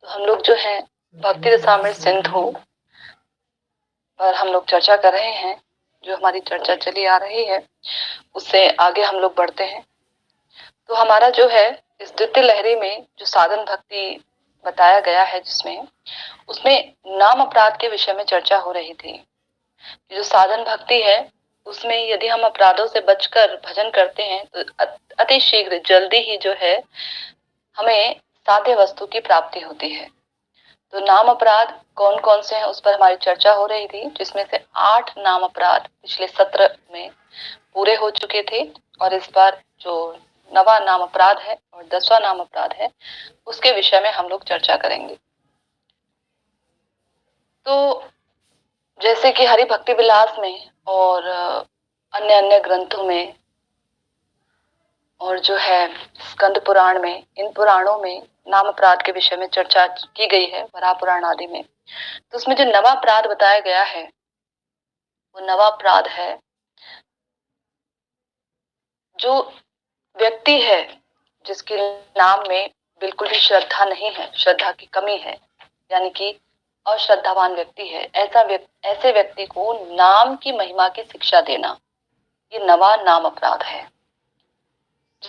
तो हम लोग जो है भक्ति रसामृत सिंधु पर हम लोग चर्चा कर रहे हैं। जो हमारी चर्चा चली आ रही है उससे आगे हम लोग बढ़ते हैं। तो हमारा जो है इस द्वितीय लहरी में जो साधन भक्ति बताया गया है जिसमें उसमें नाम अपराध के विषय में चर्चा हो रही थी। जो साधन भक्ति है उसमें यदि हम अपराधों से बचकर भजन करते हैं तो अति शीघ्र जल्दी ही जो है हमें साध्य वस्तु की प्राप्ति होती है। तो नाम अपराध कौन कौन से हैं उस पर हमारी चर्चा हो रही थी, जिसमें से 8 नाम अपराध पिछले सत्र में पूरे हो चुके थे और इस बार जो नवा नाम अपराध है और 10वां नाम अपराध है उसके विषय में हम लोग चर्चा करेंगे। तो जैसे कि हरि भक्ति विलास में और अन्य अन्य ग्रंथों में और जो है स्कंद पुराण में, इन पुराणों में नाम अपराध के विषय में चर्चा की गई है, वराह पुराण आदि में। तो उसमें जो नवा अपराध बताया गया है वो नवा अपराध है जो व्यक्ति है जिसके नाम में बिल्कुल भी श्रद्धा नहीं है, श्रद्धा की कमी है, यानी कि अश्रद्धावान व्यक्ति है। ऐसे व्यक्ति को नाम की महिमा की शिक्षा देना ये नवा नाम अपराध है।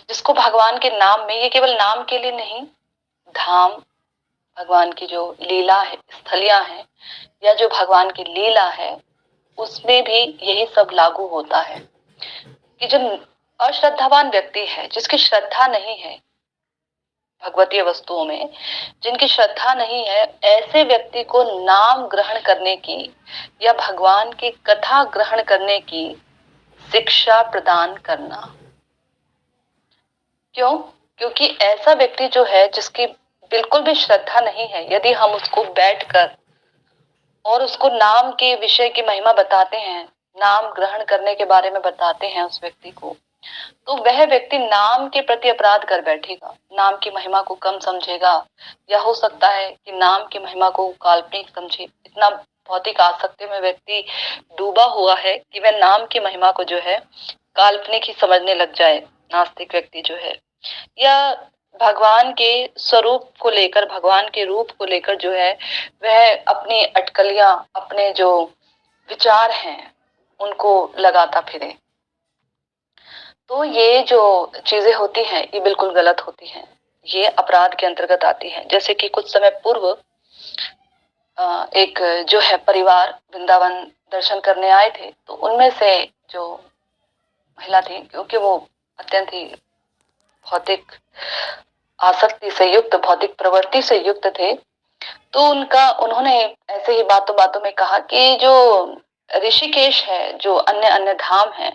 जिसको भगवान के नाम में, ये केवल नाम के लिए नहीं, धाम, भगवान की जो लीला है, स्थलियां हैं या जो भगवान की लीला है उसमें भी यही सब लागू होता है कि जो अश्रद्धावान व्यक्ति है, जिसकी श्रद्धा नहीं है भगवतीय वस्तुओं में, जिनकी श्रद्धा नहीं है, ऐसे व्यक्ति को नाम ग्रहण करने की या भगवान की कथा ग्रहण करने की शिक्षा प्रदान करना। क्यों? क्योंकि ऐसा व्यक्ति जो है जिसकी बिल्कुल भी श्रद्धा नहीं है, यदि हम उसको बैठकर और उसको नाम के विषय की महिमा बताते हैं, नाम ग्रहण करने के बारे में बताते हैं उस व्यक्ति को, तो वह व्यक्ति नाम के प्रति अपराध कर बैठेगा, नाम की महिमा को कम समझेगा या हो सकता है कि नाम की महिमा को काल्पनिक समझे। इतना भौतिक आसक्ति में व्यक्ति डूबा हुआ है कि वह नाम की महिमा को जो है काल्पनिक ही समझने लग जाए, नास्तिक व्यक्ति जो है, या भगवान के स्वरूप को लेकर, भगवान के रूप को लेकर जो है वह अपनी अटकलियां, अपने जो विचार हैं उनको लगाता फिरे। तो ये जो चीजें होती हैं ये बिल्कुल गलत होती हैं, ये अपराध के अंतर्गत आती हैं। जैसे कि कुछ समय पूर्व एक जो है परिवार वृंदावन दर्शन करने आए थे, तो उनमें से जो महिला थी, क्योंकि वो अत्यंत ही भौतिक आसक्ति से युक्त, भौतिक प्रवृत्ति से युक्त थे, तो उन्होंने ऐसे ही बातों बातों में कहा कि जो ऋषिकेश है, जो अन्य अन्य धाम है,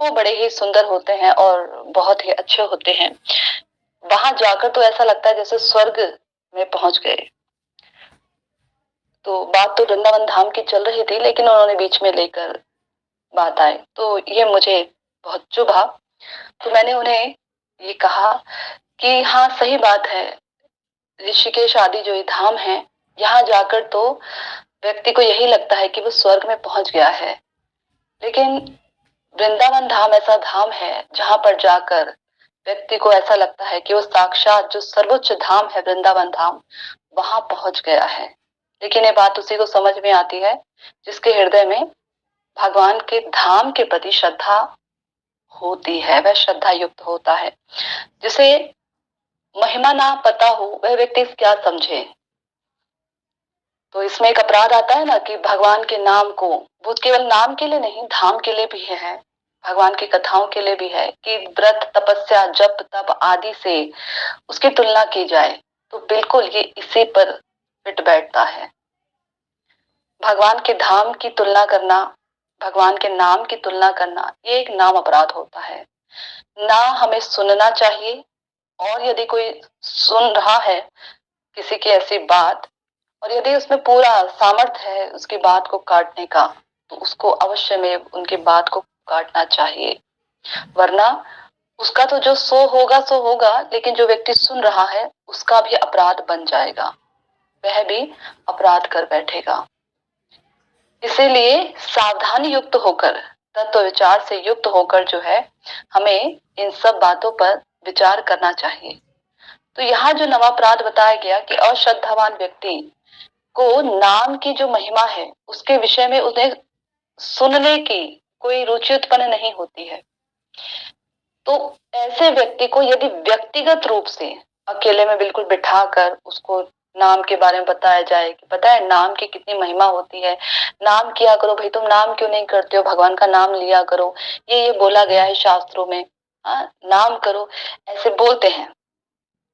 वो बड़े ही सुंदर होते हैं और बहुत ही अच्छे होते हैं। वहां जाकर तो ऐसा लगता है जैसे स्वर्ग में पहुंच गए। तो बात तो वृंदावन धाम की चल रही थी, लेकिन उन्होंने बीच में लेकर बात आई, तो ये मुझे बहुत चुभा। तो मैंने उन्हें ये कहा कि हाँ, सही बात है, ऋषिकेश आदि जो ये धाम है, यहाँ जाकर तो व्यक्ति को यही लगता है कि वो स्वर्ग में पहुंच गया है, लेकिन वृंदावन धाम ऐसा धाम है जहां पर जाकर व्यक्ति को ऐसा लगता है कि वो साक्षात जो सर्वोच्च धाम है वृंदावन धाम, वहां पहुंच गया है। लेकिन ये बात उसी को समझ में आती है जिसके हृदय में भगवान के धाम के प्रति श्रद्धा होती है, वह श्रद्धा युक्त होता है। जिसे महिमा ना पता हो वह व्यक्ति क्या समझे। तो इसमें एक अपराध आता है ना कि भगवान के नाम को, वो केवल नाम के लिए नहीं, धाम के लिए भी है, भगवान की कथाओं के लिए भी है कि व्रत, तपस्या, जप, तप आदि से उसकी तुलना की जाए, तो बिल्कुल ये इसी पर फिट बैठता है। भगवान के धाम की तुलना करना, भगवान के नाम की तुलना करना, ये एक नाम अपराध होता है। ना हमें सुनना चाहिए, और यदि कोई सुन रहा है किसी की ऐसी बात और यदि उसमें पूरा सामर्थ्य है उसकी बात को काटने का, तो उसको अवश्य में उनकी बात को काटना चाहिए, वरना उसका तो जो सो होगा, लेकिन जो व्यक्ति सुन रहा है उसका भी अपराध बन जाएगा, वह भी अपराध कर बैठेगा। इसीलिए सावधानी युक्त होकर, तत्व विचार से युक्त होकर जो है हमें इन सब बातों पर विचार करना चाहिए। तो यहाँ जो नवापराध बताया गया कि अश्रद्धावान व्यक्ति को नाम की जो महिमा है उसके विषय में उन्हें सुनने की कोई रुचि उत्पन्न नहीं होती है। तो ऐसे व्यक्ति को यदि व्यक्तिगत रूप से अकेले में बिल्कुल बिठाकर उसको नाम के बारे में बताया जाए कि पता है नाम की कितनी महिमा होती है, नाम किया करो भाई, तुम नाम क्यों नहीं करते हो, भगवान का नाम लिया करो, ये बोला गया है शास्त्रों में, हाँ नाम करो, ऐसे बोलते हैं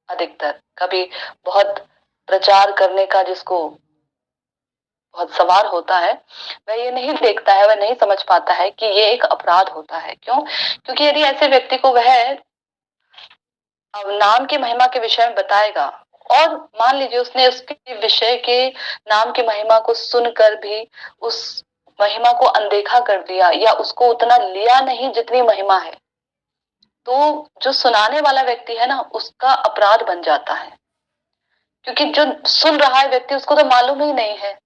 अधिकतर। कभी बहुत प्रचार करने का जिसको बहुत सवार होता है वह ये नहीं देखता है, वह नहीं समझ पाता है कि ये एक अपराध होता है। क्यों? क्योंकि यदि ऐसे व्यक्ति को वह नाम की महिमा के विषय में बताएगा और मान लीजिए उसने उसके विषय के नाम की महिमा को सुनकर भी उस महिमा को अनदेखा कर दिया या उसको उतना लिया नहीं जितनी महिमा है, तो जो सुनाने वाला व्यक्ति है ना उसका अपराध बन जाता है। क्योंकि जो सुन रहा है व्यक्ति उसको तो मालूम ही नहीं है,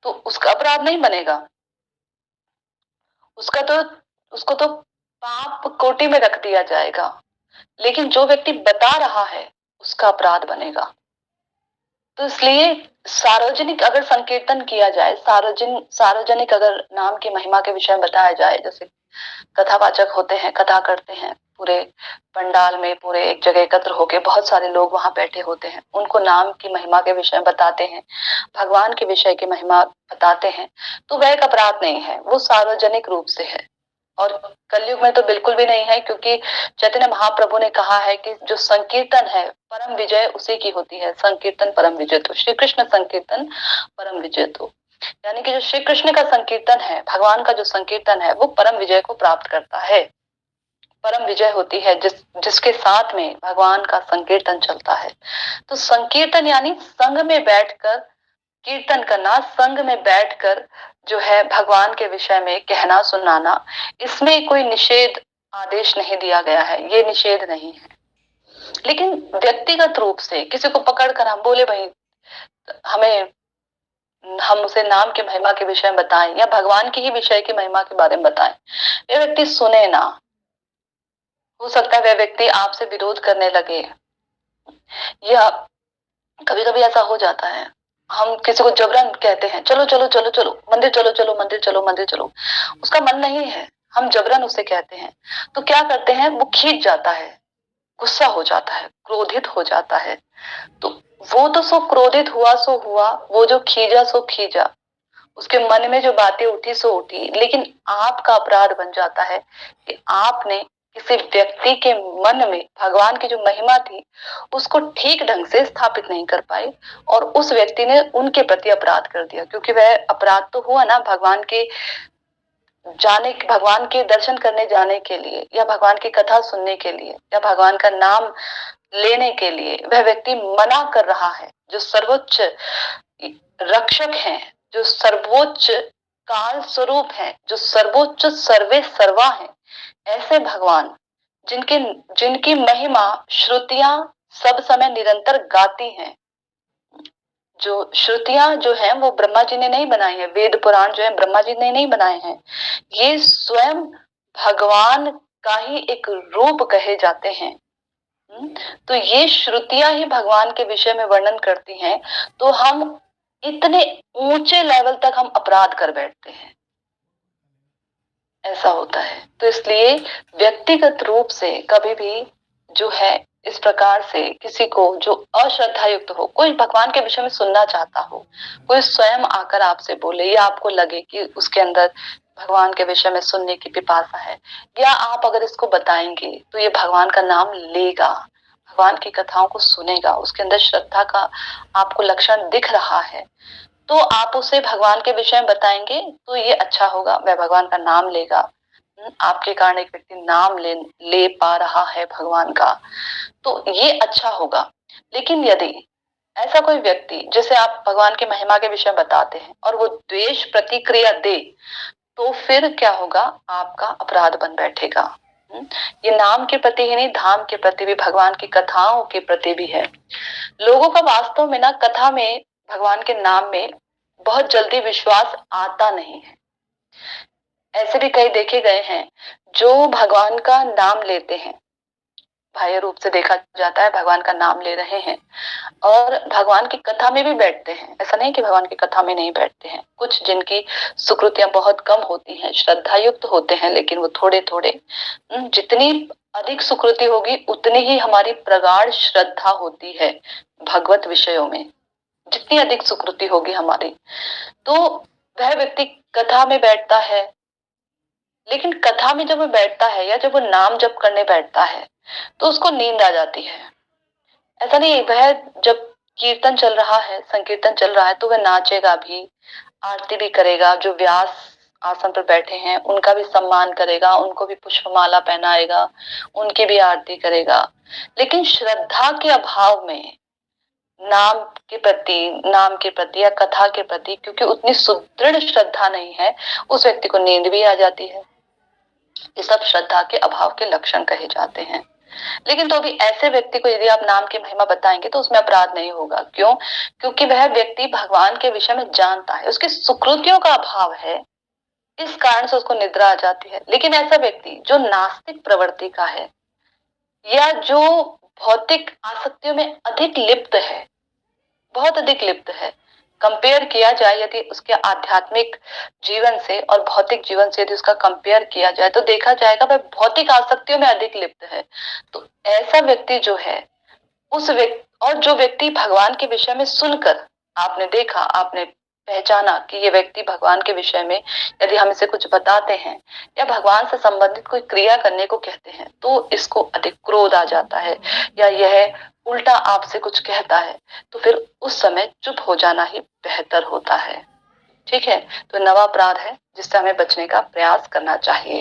तो उसका अपराध नहीं बनेगा, उसका तो उसको तो पाप कोटि में रख दिया जाएगा। लेकिन जो व्यक्ति बता रहा है उसका अपराध बनेगा। तो इसलिए सार्वजनिक अगर संकीर्तन किया जाए, सार्वजनिक अगर नाम की महिमा के विषय में बताया जाए, जैसे कथावाचक होते हैं, कथा करते हैं, पूरे पंडाल में पूरे एक जगह एकत्र होके बहुत सारे लोग वहां बैठे होते हैं, उनको नाम की महिमा के विषय में बताते हैं, भगवान के विषय की महिमा बताते हैं, तो वह एक अपराध नहीं है, वो सार्वजनिक रूप से है। और कलयुग में तो बिल्कुल भी नहीं है, क्योंकि चैतन्य महाप्रभु ने कहा है कि जो संकीर्तन है परम विजय उसी की होती है, संकीर्तन परम विजय तो श्री कृष्ण संकीर्तन परम विजय तो, यानी कि जो श्री कृष्ण का संकीर्तन है, भगवान का जो संकीर्तन है वो परम विजय को प्राप्त करता है, परम विजय होती है जिसके साथ में भगवान का संकीर्तन चलता है। तो संकीर्तन यानी संग में बैठकर कीर्तन करना, संग में बैठकर जो है भगवान के विषय में कहना सुनाना, इसमें कोई निषेध आदेश नहीं दिया गया है, ये निषेध नहीं है। लेकिन व्यक्तिगत रूप से किसी को पकड़ कर हम बोले भाई हमें, हम उसे नाम की महिमा के विषय में बताएं या भगवान की ही विषय की महिमा के बारे में बताएं, वह व्यक्ति सुने ना, हो सकता है वह व्यक्ति आपसे विरोध करने लगे, या कभी कभी ऐसा हो जाता है हम किसी को जबरन कहते हैं चलो चलो चलो चलो मंदिर, चलो चलो मंदिर, चलो मंदिर चलो, उसका मन नहीं है, हम जबरन उसे कहते हैं, तो क्या करते हैं वो खींच जाता है, गुस्सा हो जाता है, क्रोधित हो जाता है। तो वो तो सो क्रोधित हुआ सो हुआ, वो जो खींचा सो खींचा, उसके मन में जो बातें उठी सो उठी, लेकिन आपका अपराध बन जाता है कि आपने किसी व्यक्ति के मन में भगवान की जो महिमा थी उसको ठीक ढंग से स्थापित नहीं कर पाए और उस व्यक्ति ने उनके प्रति अपराध कर दिया। क्योंकि वह अपराध तो हुआ ना, भगवान के भगवान के दर्शन करने जाने के लिए या भगवान की कथा सुनने के लिए या भगवान का नाम लेने के लिए वह व्यक्ति मना कर रहा है। जो सर्वोच्च रक्षक हैं, जो सर्वोच्च काल स्वरूप है, जो सर्वोच्च सर्वे सर्वा है, ऐसे भगवान जिनके जिनकी महिमा श्रुतियां सब समय निरंतर गाती हैं, जो श्रुतियां जो हैं वो ब्रह्मा जी ने नहीं बनाई है, वेद पुराण जो है ब्रह्मा जी ने नहीं बनाए हैं, ये स्वयं भगवान का ही एक रूप कहे जाते हैं। तो ये श्रुतियां ही भगवान के विषय में वर्णन करती हैं, तो हम इतने ऊंचे लेवल तक हम अपराध कर बैठते हैं, ऐसा होता है। तो इसलिए व्यक्तिगत रूप से कभी भी जो है इस प्रकार से किसी को जो अश्रद्धा युक्त हो, कोई भगवान के विषय में सुनना चाहता हो, कोई स्वयं आकर आपसे बोले या आपको लगे कि उसके अंदर भगवान के विषय में सुनने की पिपासा है, या आप अगर इसको बताएंगे तो ये भगवान का नाम लेगा, भगवान की कथाओं को सुनेगा, उसके अंदर श्रद्धा का आपको लक्षण दिख रहा है, तो आप उसे भगवान के विषय में बताएंगे तो ये अच्छा होगा, वह भगवान का नाम लेगा। आपके कारण एक व्यक्ति नाम ले पा रहा है भगवान का, तो ये अच्छा होगा। लेकिन यदि ऐसा कोई व्यक्ति जिसे आप भगवान की महिमा के विषय में बताते हैं और वो द्वेष प्रतिक्रिया दे, तो फिर क्या होगा, आपका अपराध बन बैठेगा। ये नाम के प्रति ही नहीं, धाम के प्रति भी, भगवान की कथाओं के प्रति भी है। लोगों का वास्तव में ना कथा में, भगवान के नाम में बहुत जल्दी विश्वास आता नहीं है। ऐसे भी कई देखे गए हैं जो भगवान का नाम लेते हैं बाह्य रूप से देखा जाता है, भगवान का नाम ले रहे हैं और भगवान की कथा में भी बैठते हैं। ऐसा नहीं कि भगवान की कथा में नहीं बैठते हैं। कुछ जिनकी सुकृतियां बहुत कम होती हैं, श्रद्धा युक्त होते हैं, लेकिन वो थोड़े थोड़े, जितनी अधिक सुकृति होगी उतनी ही हमारी प्रगाढ़ श्रद्धा होती है भगवत विषयों में। जितनी अधिक सुकृति होगी हमारी, तो वह व्यक्ति कथा में बैठता है। लेकिन कथा में जब वो बैठता है या जब वो नाम जप करने बैठता है तो उसको नींद आ जाती है। ऐसा नहीं, वह जब कीर्तन चल रहा है, संकीर्तन चल रहा है, तो वह नाचेगा भी, आरती भी करेगा। जो व्यास आसन पर बैठे हैं उनका भी सम्मान करेगा, उनको भी पुष्पमाला पहनाएगा, उनकी भी आरती करेगा। लेकिन श्रद्धा के अभाव में नाम के प्रति या कथा के प्रति, क्योंकि उतनी सुदृढ़ श्रद्धा नहीं है, उस व्यक्ति को नींद भी आ जाती है। ये सब श्रद्धा के अभाव के लक्षण कहे जाते हैं। लेकिन तो भी ऐसे व्यक्ति को यदि आप नाम की महिमा बताएंगे तो उसमें अपराध नहीं होगा। क्यों? क्योंकि वह व्यक्ति भगवान के विषय में जानता है, उसकी सुकृतियों का अभाव है, इस कारण से उसको निद्रा आ जाती है। लेकिन ऐसा व्यक्ति जो नास्तिक प्रवृत्ति का है या जो भौतिक आसक्तियों में अधिक लिप्त है, बहुत अधिक लिप्त है, कंपेयर किया जाए यदि उसके आध्यात्मिक जीवन से और भौतिक जीवन से यदि उसका कंपेयर किया जाए तो देखा जाएगा वह भौतिक आसक्तियों में अधिक लिप्त है। तो ऐसा व्यक्ति जो है, उस व्यक्ति और जो व्यक्ति भगवान के विषय में सुनकर आपने देखा, आपने पहचाना कि ये व्यक्ति भगवान के विषय में यदि हम इसे कुछ बताते हैं या भगवान से संबंधित कोई क्रिया करने को कहते हैं तो इसको अधिक क्रोध आ जाता है या यह उल्टा आपसे कुछ कहता है, तो फिर उस समय चुप हो जाना ही बेहतर होता है। ठीक है, तो नवा अपराध है जिससे हमें बचने का प्रयास करना चाहिए।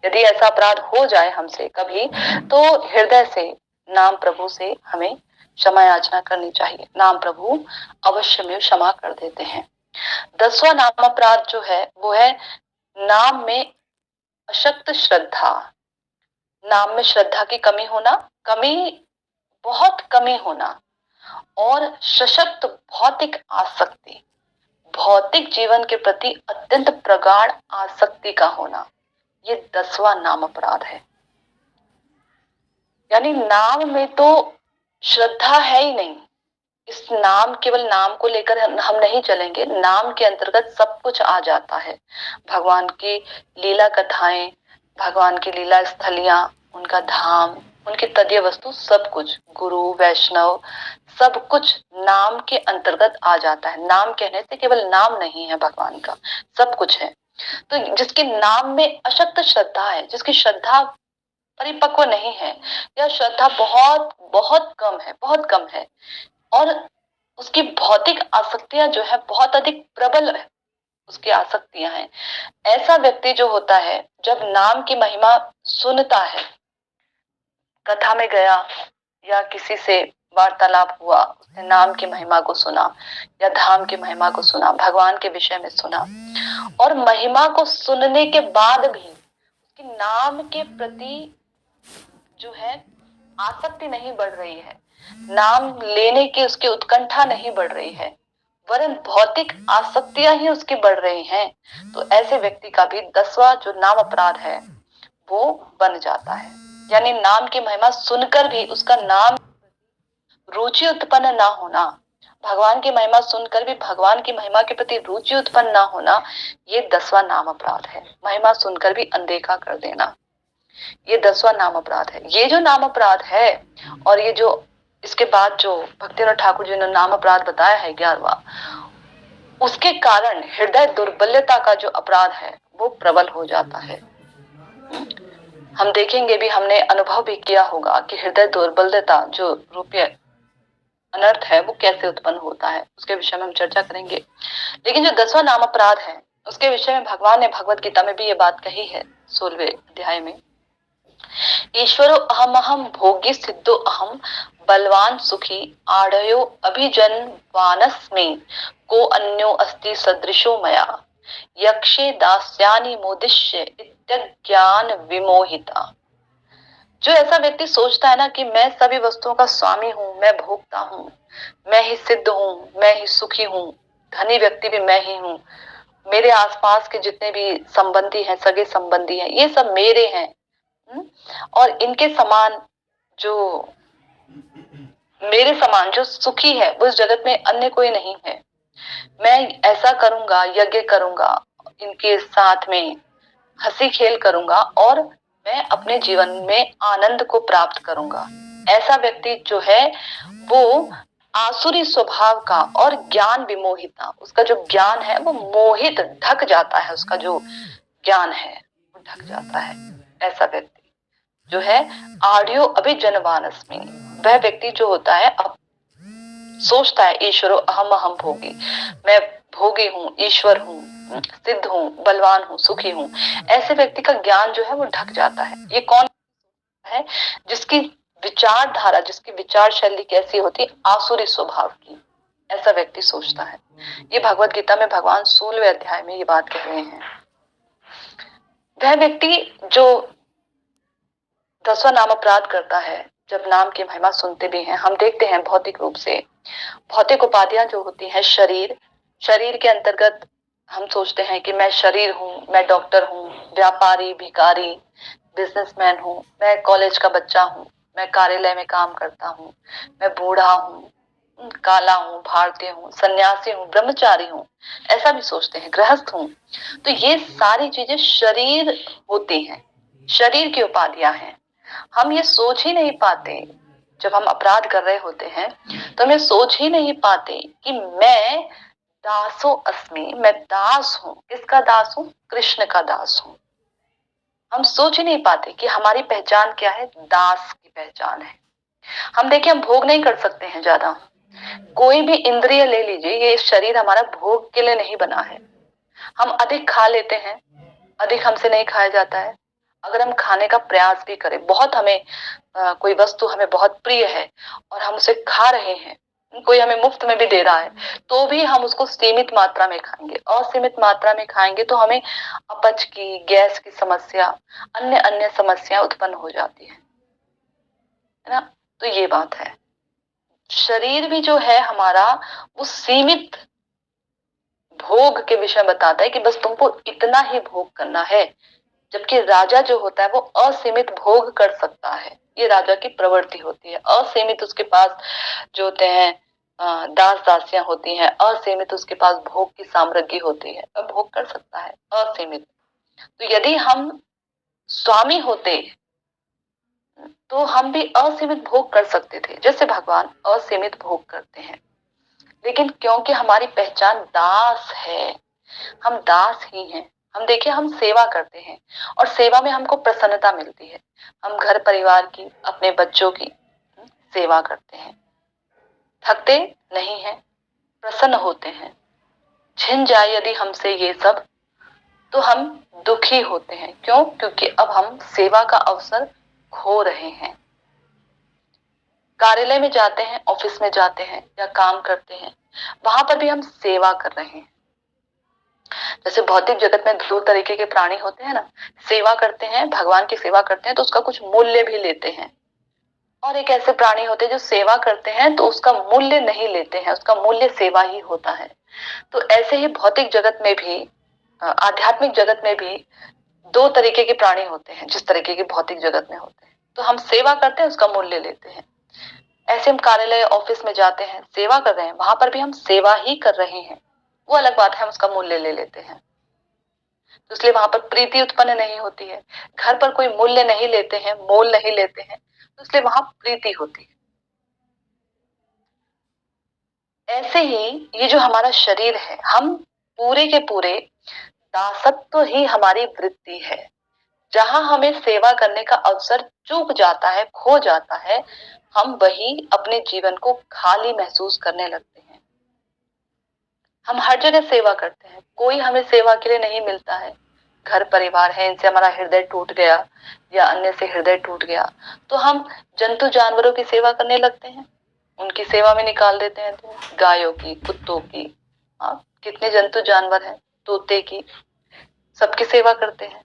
यदि ऐसा अपराध हो जाए हमसे कभी तो हृदय से नाम प्रभु से हमें क्षमा याचना करनी चाहिए। नाम प्रभु अवश्य में क्षमा कर देते हैं। 10वां नाम अपराध जो है वो है नाम में अशक्त श्रद्धा। नाम में श्रद्धा की कमी होना, बहुत कमी होना और सशक्त भौतिक आसक्ति, भौतिक जीवन के प्रति अत्यंत प्रगाढ़ आसक्ति का होना, ये 10वां नाम अपराध है। यानी नाम में तो श्रद्धा है ही नहीं। इस नाम, केवल नाम को लेकर हम नहीं चलेंगे, नाम के अंतर्गत सब कुछ आ जाता है। भगवान की लीला कथाएं, भगवान की लीला स्थलियां, उनका धाम, उनकी तदीय वस्तु, सब कुछ, गुरु वैष्णव, सब कुछ नाम के अंतर्गत आ जाता है। नाम कहने से केवल नाम नहीं है भगवान का, सब कुछ है। तो जिसके नाम में अशक्त श्रद्धा है, जिसकी श्रद्धा परिपक्व नहीं है या श्रद्धा बहुत बहुत कम है, बहुत कम है, और उसकी भौतिक आसक्तियां जो है बहुत अधिक प्रबल है, उसकी आसक्तियां हैं, ऐसा व्यक्ति जो होता है जब नाम की महिमा सुनता है, कथा में गया या किसी से वार्तालाप हुआ, उसने नाम की महिमा को सुना या धाम की महिमा को सुना, भगवान के विषय में सुना, और महिमा को सुनने के बाद भी उसकी नाम के प्रति जो है आसक्ति नहीं बढ़ रही है, नाम लेने की उसकी उत्कंठा नहीं बढ़ रही है, वरन भौतिक आसक्तियां ही उसकी बढ़ रही हैं, तो ऐसे व्यक्ति का भी 10वां जो नाम अपराध है वो बन जाता है। यानी नाम की महिमा सुनकर भी उसका नाम रुचि उत्पन्न ना होना, भगवान की महिमा सुनकर भी भगवान की महिमा के प्रति रुचि उत्पन्न ना होना, ये 10वां नाम अपराध है। महिमा सुनकर भी अनदेखा कर देना, ये 10वां नाम अपराध है। ये जो नाम अपराध है और ये जो इसके बाद जो भक्तिनाथ ठाकुर जी ने नाम अपराध बताया है 11वां, उसके कारण हृदय दुर्बल्यता का जो अपराध है वो प्रबल हो जाता है। हम देखेंगे भी, हमने अनुभव भी किया होगा कि हृदय दुर्बल्यता जो रूपीय अनर्थ है वो कैसे उत्पन्न होता है, उसके विषय में हम चर्चा करेंगे। लेकिन जो 10वां नाम अपराध है उसके विषय में भगवान ने भगवत गीता में भी ये बात कही है 16वें अध्याय में, ईश्वरो अहमहम भोगी सिद्धो अहम बलवान सुखी आढ़यो अभिजन वानस्मि को अन्यो अस्ति सदृशो मया यक्षे दास्यानि मोदिष्य इत्यज्ञान विमोहिता। जो ऐसा व्यक्ति सोचता है ना कि मैं सभी वस्तुओं का स्वामी हूँ, मैं भोगता हूँ, मैं ही सिद्ध हूँ, मैं ही सुखी हूँ, धनी व्यक्ति भी मैं ही हूँ, मेरे आसपास के जितने भी संबंधी हैं, सगे संबंधी हैं, ये सब मेरे हैं, और इनके समान जो मेरे समान जो सुखी है वो इस जगत में अन्य कोई नहीं है। मैं ऐसा करूंगा, यज्ञ करूंगा, इनके साथ में हंसी खेल करूंगा और मैं अपने जीवन में आनंद को प्राप्त करूंगा। ऐसा व्यक्ति जो है वो आसुरी स्वभाव का और ज्ञान विमोहिता, उसका जो ज्ञान है वो मोहित ढक जाता है, उसका जो ज्ञान है वो ढक जाता है। ऐसा व्यक्ति जो है आर्यो अभिजनवानस्मि, वह व्यक्ति जो होता है अब सोचता है ईश्वरो अहम अहम भोगी, मैं भोगी हूँ, ईश्वर हूँ, सिद्ध हूँ, बलवान हूँ, सुखी हूँ। ऐसे व्यक्ति का ज्ञान जो है वो ढक जाता है। ये कौन है? जिसकी विचारधारा, जिसकी विचार शैली कैसी होती है? आसुरी स्वभाव की। ऐसा व्यक्ति सोचता है। ये भगवत गीता में भगवान 16वें अध्याय में ये बात कह रहे हैं। वह व्यक्ति जो 10वां नाम अपराध करता है, जब नाम की महिमा सुनते भी हैं, हम देखते हैं भौतिक रूप से भौतिक उपाधियां जो होती हैं, शरीर, शरीर के अंतर्गत हम सोचते हैं कि मैं शरीर हूँ, मैं डॉक्टर हूँ, व्यापारी, भिखारी, बिजनेसमैन हूँ, मैं कॉलेज का बच्चा हूँ, मैं कार्यालय में काम करता हूँ, मैं बूढ़ा हूँ, काला हूँ, भारतीय हूँ, सन्यासी हूँ, ब्रह्मचारी हूँ, ऐसा भी सोचते हैं, गृहस्थ हूँ। तो ये सारी चीजें शरीर होती हैं, शरीर की उपाधियां हैं। हम ये सोच ही नहीं पाते, जब हम अपराध कर रहे होते हैं तो हम ये सोच ही नहीं पाते कि मैं दासो अस्मि, मैं दास हूं। किसका दास हूं? कृष्ण का दास हूं। हम सोच ही नहीं पाते कि हमारी पहचान क्या है? दास की पहचान है। हम देखिए, हम भोग नहीं कर सकते हैं ज्यादा, कोई भी इंद्रिय ले लीजिए, ये शरीर हमारा भोग के लिए नहीं बना है। हम अधिक खा लेते हैं, अधिक हमसे नहीं खाया जाता है। अगर हम खाने का प्रयास भी करें, बहुत हमें कोई वस्तु हमें बहुत प्रिय है और हम उसे खा रहे हैं, कोई हमें मुफ्त में भी दे रहा है, तो भी हम उसको सीमित मात्रा में खाएंगे। असीमित मात्रा में खाएंगे तो हमें अपच की, गैस की समस्या, अन्य अन्य समस्या उत्पन्न हो जाती है ना। तो ये बात है, शरीर भी जो है हमारा वो सीमित भोग के विषय बताता है कि बस तुमको इतना ही भोग करना है, जबकि राजा जो होता है वो असीमित भोग कर सकता है। ये राजा की प्रवृत्ति होती है। असीमित उसके पास जो होते हैं दास दासियां होती हैं, असीमित उसके पास भोग की साम्राज्ञी होती है, वह भोग कर सकता है असीमित। तो यदि हम स्वामी होते तो हम भी असीमित भोग कर सकते थे, जैसे भगवान असीमित भोग करते हैं। लेकिन क्योंकि हमारी पहचान दास है, हम दास ही हैं। हम देखिए, हम सेवा करते हैं और सेवा में हमको प्रसन्नता मिलती है। हम घर परिवार की, अपने बच्चों की सेवा करते हैं, थकते नहीं हैं, प्रसन्न होते हैं। छिन जाए यदि हमसे ये सब तो हम दुखी होते हैं। क्यों? क्योंकि अब हम सेवा का अवसर खो रहे हैं। कार्यालय में जाते हैं, ऑफिस में जाते हैं या काम करते हैं, वहां पर भी हम सेवा कर रहे हैं। जैसे भौतिक जगत में दो तरीके के प्राणी होते हैं ना, सेवा करते हैं, भगवान की सेवा करते हैं तो उसका कुछ मूल्य भी लेते हैं, और एक ऐसे प्राणी होते हैं जो सेवा करते हैं तो उसका मूल्य नहीं लेते हैं, उसका मूल्य सेवा ही होता है। तो ऐसे ही भौतिक जगत में भी, आध्यात्मिक जगत में भी दो तरीके के प्राणी होते हैं, जिस तरीके के भौतिक जगत में होते हैं। तो हम सेवा करते हैं, उसका मूल्य लेते हैं। ऐसे हम कार्यालय, ऑफिस में जाते हैं, सेवा कर रहे हैं, वहां पर भी हम सेवा ही कर रहे हैं, वो अलग बात है, हम उसका मूल्य ले लेते हैं, तो इसलिए वहां पर प्रीति उत्पन्न नहीं होती है। घर पर कोई मूल्य नहीं लेते हैं, मोल नहीं लेते हैं, तो इसलिए वहां प्रीति होती है। ऐसे ही ये जो हमारा शरीर है, हम पूरे के पूरे दासत्व ही हमारी वृत्ति है। जहां हमें सेवा करने का अवसर चूक जाता है, खो जाता है, हम वही अपने जीवन को खाली महसूस करने लगते हैं। हम हर जगह सेवा करते हैं, कोई हमें सेवा के लिए नहीं मिलता है। घर परिवार है, इनसे हमारा हृदय टूट गया या अन्य से हृदय टूट गया तो हम जंतु जानवरों की सेवा करने लगते हैं, उनकी सेवा में निकाल देते हैं। तो गायों की, कुत्तों की, कितने जंतु जानवर हैं, तोते की, सबकी सेवा करते हैं।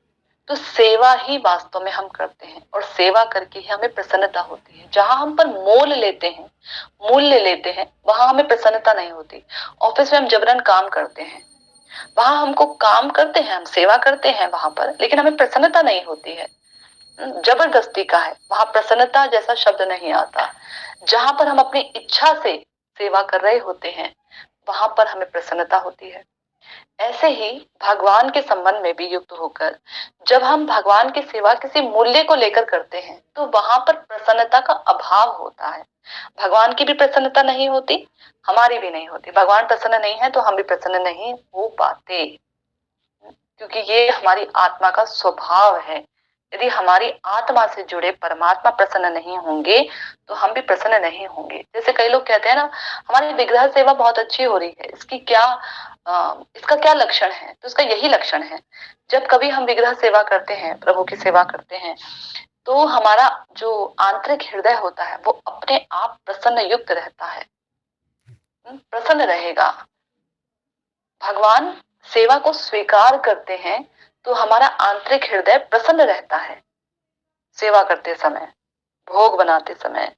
तो सेवा ही वास्तव में हम करते हैं और सेवा करके ही हमें प्रसन्नता होती है। जहां हम पर मोल लेते हैं, मूल्य लेते हैं, वहां हमें प्रसन्नता नहीं होती। ऑफिस में हम जबरन काम करते हैं, वहां हमको काम करते हैं, हम सेवा करते हैं वहां पर, लेकिन हमें प्रसन्नता नहीं होती है। जबरदस्ती का है, वहां प्रसन्नता जैसा शब्द नहीं आता। जहां पर हम अपनी इच्छा से सेवा कर रहे होते हैं वहां पर हमें प्रसन्नता होती है। ऐसे ही भगवान के संबंध में भी युक्त होकर जब हम भगवान की सेवा किसी मूल्य को लेकर करते हैं तो वहां पर प्रसन्नता का अभाव होता है। भगवान की भी प्रसन्नता नहीं होती, हमारी भी नहीं होती। भगवान प्रसन्न नहीं है तो हम भी प्रसन्न नहीं हो पाते, क्योंकि ये हमारी आत्मा का स्वभाव है। यदि हमारी आत्मा से जुड़े परमात्मा प्रसन्न नहीं होंगे तो हम भी प्रसन्न नहीं होंगे। जैसे कई लोग कहते हैं ना, हमारी विग्रह सेवा बहुत अच्छी हो रही है, इसका क्या लक्षण है? तो इसका यही लक्षण है, जब कभी हम विग्रह सेवा करते हैं, प्रभु की सेवा करते हैं, तो हमारा जो आंतरिक हृदय होता है वो अपने आप प्रसन्न युक्त रहता है, प्रसन्न रहेगा। भगवान सेवा को स्वीकार करते हैं तो हमारा आंतरिक हृदय प्रसन्न रहता है। सेवा करते समय, भोग बनाते समय,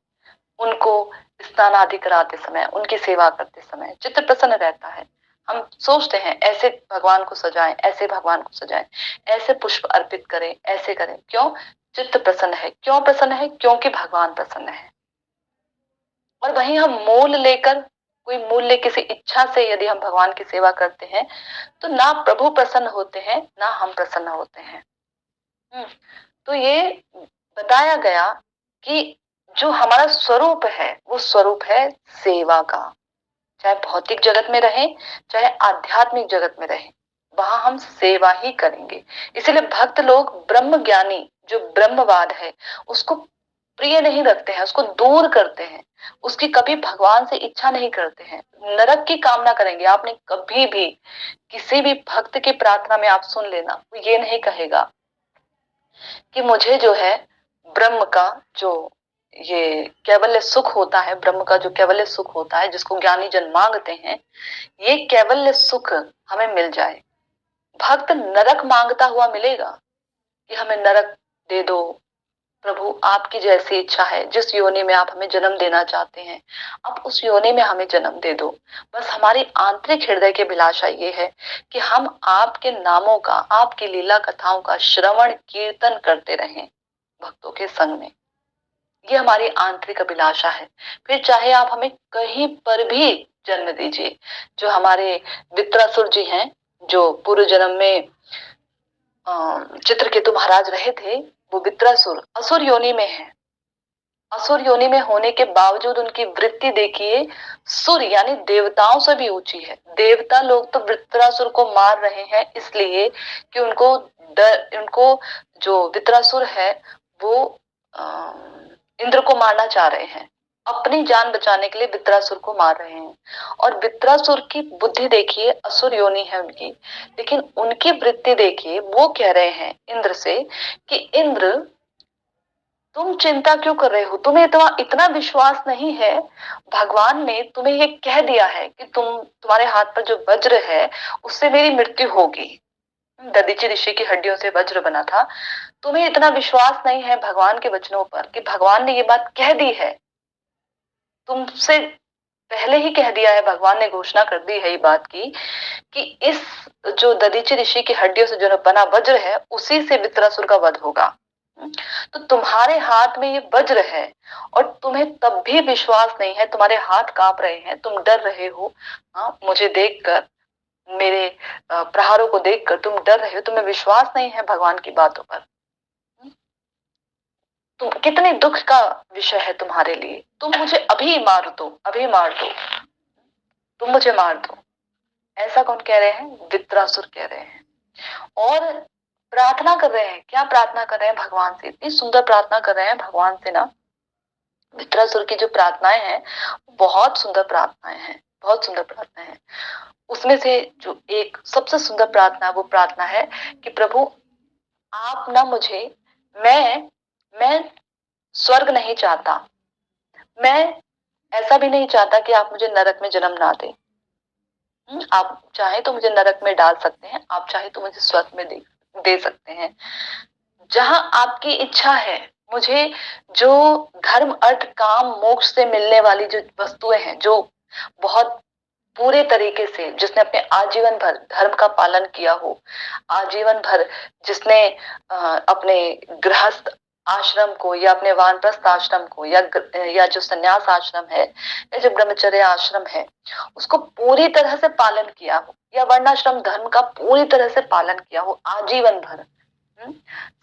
उनको स्नान आदि कराते समय, उनकी सेवा करते समय चित्त प्रसन्न रहता है। हम सोचते हैं ऐसे भगवान को सजाएं, ऐसे भगवान को सजाएं, ऐसे पुष्प अर्पित करें, ऐसे करें। क्यों? चित्त प्रसन्न है। क्यों प्रसन्न है? क्योंकि भगवान प्रसन्न है। और वहीं हम मूल लेकर, कोई मूल्य किसी इच्छा से यदि हम भगवान की सेवा करते हैं तो ना प्रभु प्रसन्न होते हैं ना हम प्रसन्न होते हैं। तो ये बताया गया कि जो हमारा स्वरूप है वो स्वरूप है सेवा का। चाहे भौतिक जगत में रहे, चाहे आध्यात्मिक जगत में रहे, वहां हम सेवा ही करेंगे। इसलिए भक्त लोग ब्रह्म ज्ञानी जो ब्रह्मवाद है उसको प्रिय नहीं रखते हैं, उसको दूर करते हैं, उसकी कभी भगवान से इच्छा नहीं करते हैं, नरक की कामना करेंगे। आपने कभी भी किसी भी भक्त की प्रार्थना में आप सुन लेना, वो ये नहीं कहेगा कि मुझे जो है ब्रह्म का जो ये कैवल्य सुख होता है, ब्रह्म का जो कैवल्य सुख होता है जिसको ज्ञानी जन मांगते हैं, ये कैवल्य सुख हमें मिल जाए। भक्त नरक मांगता हुआ मिलेगा कि हमें नरक दे दो प्रभु, आपकी जैसी इच्छा है, जिस योनि में आप हमें जन्म देना चाहते हैं आप उस योनि में हमें जन्म दे दो। बस हमारी आंतरिक हृदय की अभिलाषा ये है कि हम आपके नामों का, आपकी लीला कथाओं का श्रवण कीर्तन करते रहें भक्तों के संग में। ये हमारी आंतरिक अभिलाषा है। फिर चाहे आप हमें कहीं पर भी जन्म दीजिए। जो हमारे वित्रासुर जी हैं, जो पूर्व जन्म में चित्रकेतु महाराज रहे थे, वो वित्रासुर असुर योनि में है। असुर योनि में होने के बावजूद उनकी वृत्ति देखिए, सुर यानी देवताओं से भी ऊंची है। देवता लोग तो वृत्रासुर को मार रहे हैं इसलिए कि उनको जो वित्रासुर है वो इंद्र को मारना चाह रहे हैं, अपनी जान बचाने के लिए वित्रासुर को मार रहे हैं। और वित्रासुर की बुद्धि देखिए, असुर योनि है उनकी, लेकिन उनकी वृत्ति देखिए, वो कह रहे हैं इंद्र से कि इंद्र तुम चिंता क्यों कर रहे हो, तुम्हें इतना विश्वास नहीं है। भगवान ने तुम्हें ये कह दिया है कि तुम्हारे हाथ पर जो वज्र है उससे मेरी मृत्यु होगी। दधीचि ऋषि की हड्डियों से वज्र बना था। तुम्हें इतना विश्वास नहीं है भगवान के वचनों पर कि भगवान ने ये बात कह दी है, तुमसे पहले ही कह दिया है, भगवान ने घोषणा कर दी है ये बात की कि इस जो दधीचि ऋषि की हड्डियों से जो बना वज्र है उसी से वित्रासुर का वध होगा। तो तुम्हारे हाथ में ये वज्र है और तुम्हें तब भी विश्वास नहीं है, तुम्हारे हाथ कांप रहे हैं, तुम डर रहे हो। मुझे देखकर, मेरे प्रहारों को देखकर तुम डर रहे हो, तुम्हें विश्वास नहीं है भगवान की बातों पर। तुम कितने दुख का विषय है तुम्हारे लिए। तुम मुझे अभी मार दो, अभी मार दो, तुम मुझे मार दो। ऐसा कौन कह रहे हैं? वित्रासुर कह रहे हैं। और प्रार्थना कर रहे हैं। क्या प्रार्थना कर रहे हैं भगवान से? इतनी सुंदर प्रार्थना कर रहे हैं भगवान से ना। वित्रासुर की जो प्रार्थनाएं हैं बहुत सुंदर प्रार्थनाएं हैं, बहुत सुंदर प्रार्थनाएं हैं। उसमें से जो एक सबसे सुंदर प्रार्थना, वो प्रार्थना है कि प्रभु आप ना मुझे, मैं स्वर्ग नहीं चाहता, मैं ऐसा भी नहीं चाहता कि आप मुझे नरक में जन्म ना दें। आप चाहे तो मुझे नरक में डाल सकते हैं, आप चाहे तो मुझे स्वर्ग में दे सकते हैं। जहां आपकी इच्छा है, मुझे जो धर्म अर्थ काम मोक्ष से मिलने वाली जो वस्तुएं हैं, जो बहुत पूरे तरीके से, जिसने अपने आजीवन भर धर्म का पालन किया हो, आजीवन भर जिसने अपने गृहस्थ आश्रम को या अपने वानप्रस्थ आश्रम को या जो संन्यास आश्रम है या जो ब्रह्मचर्य आश्रम है उसको पूरी तरह से पालन किया हो, या वर्णाश्रम धर्म का पूरी तरह से पालन किया हो आजीवन भर,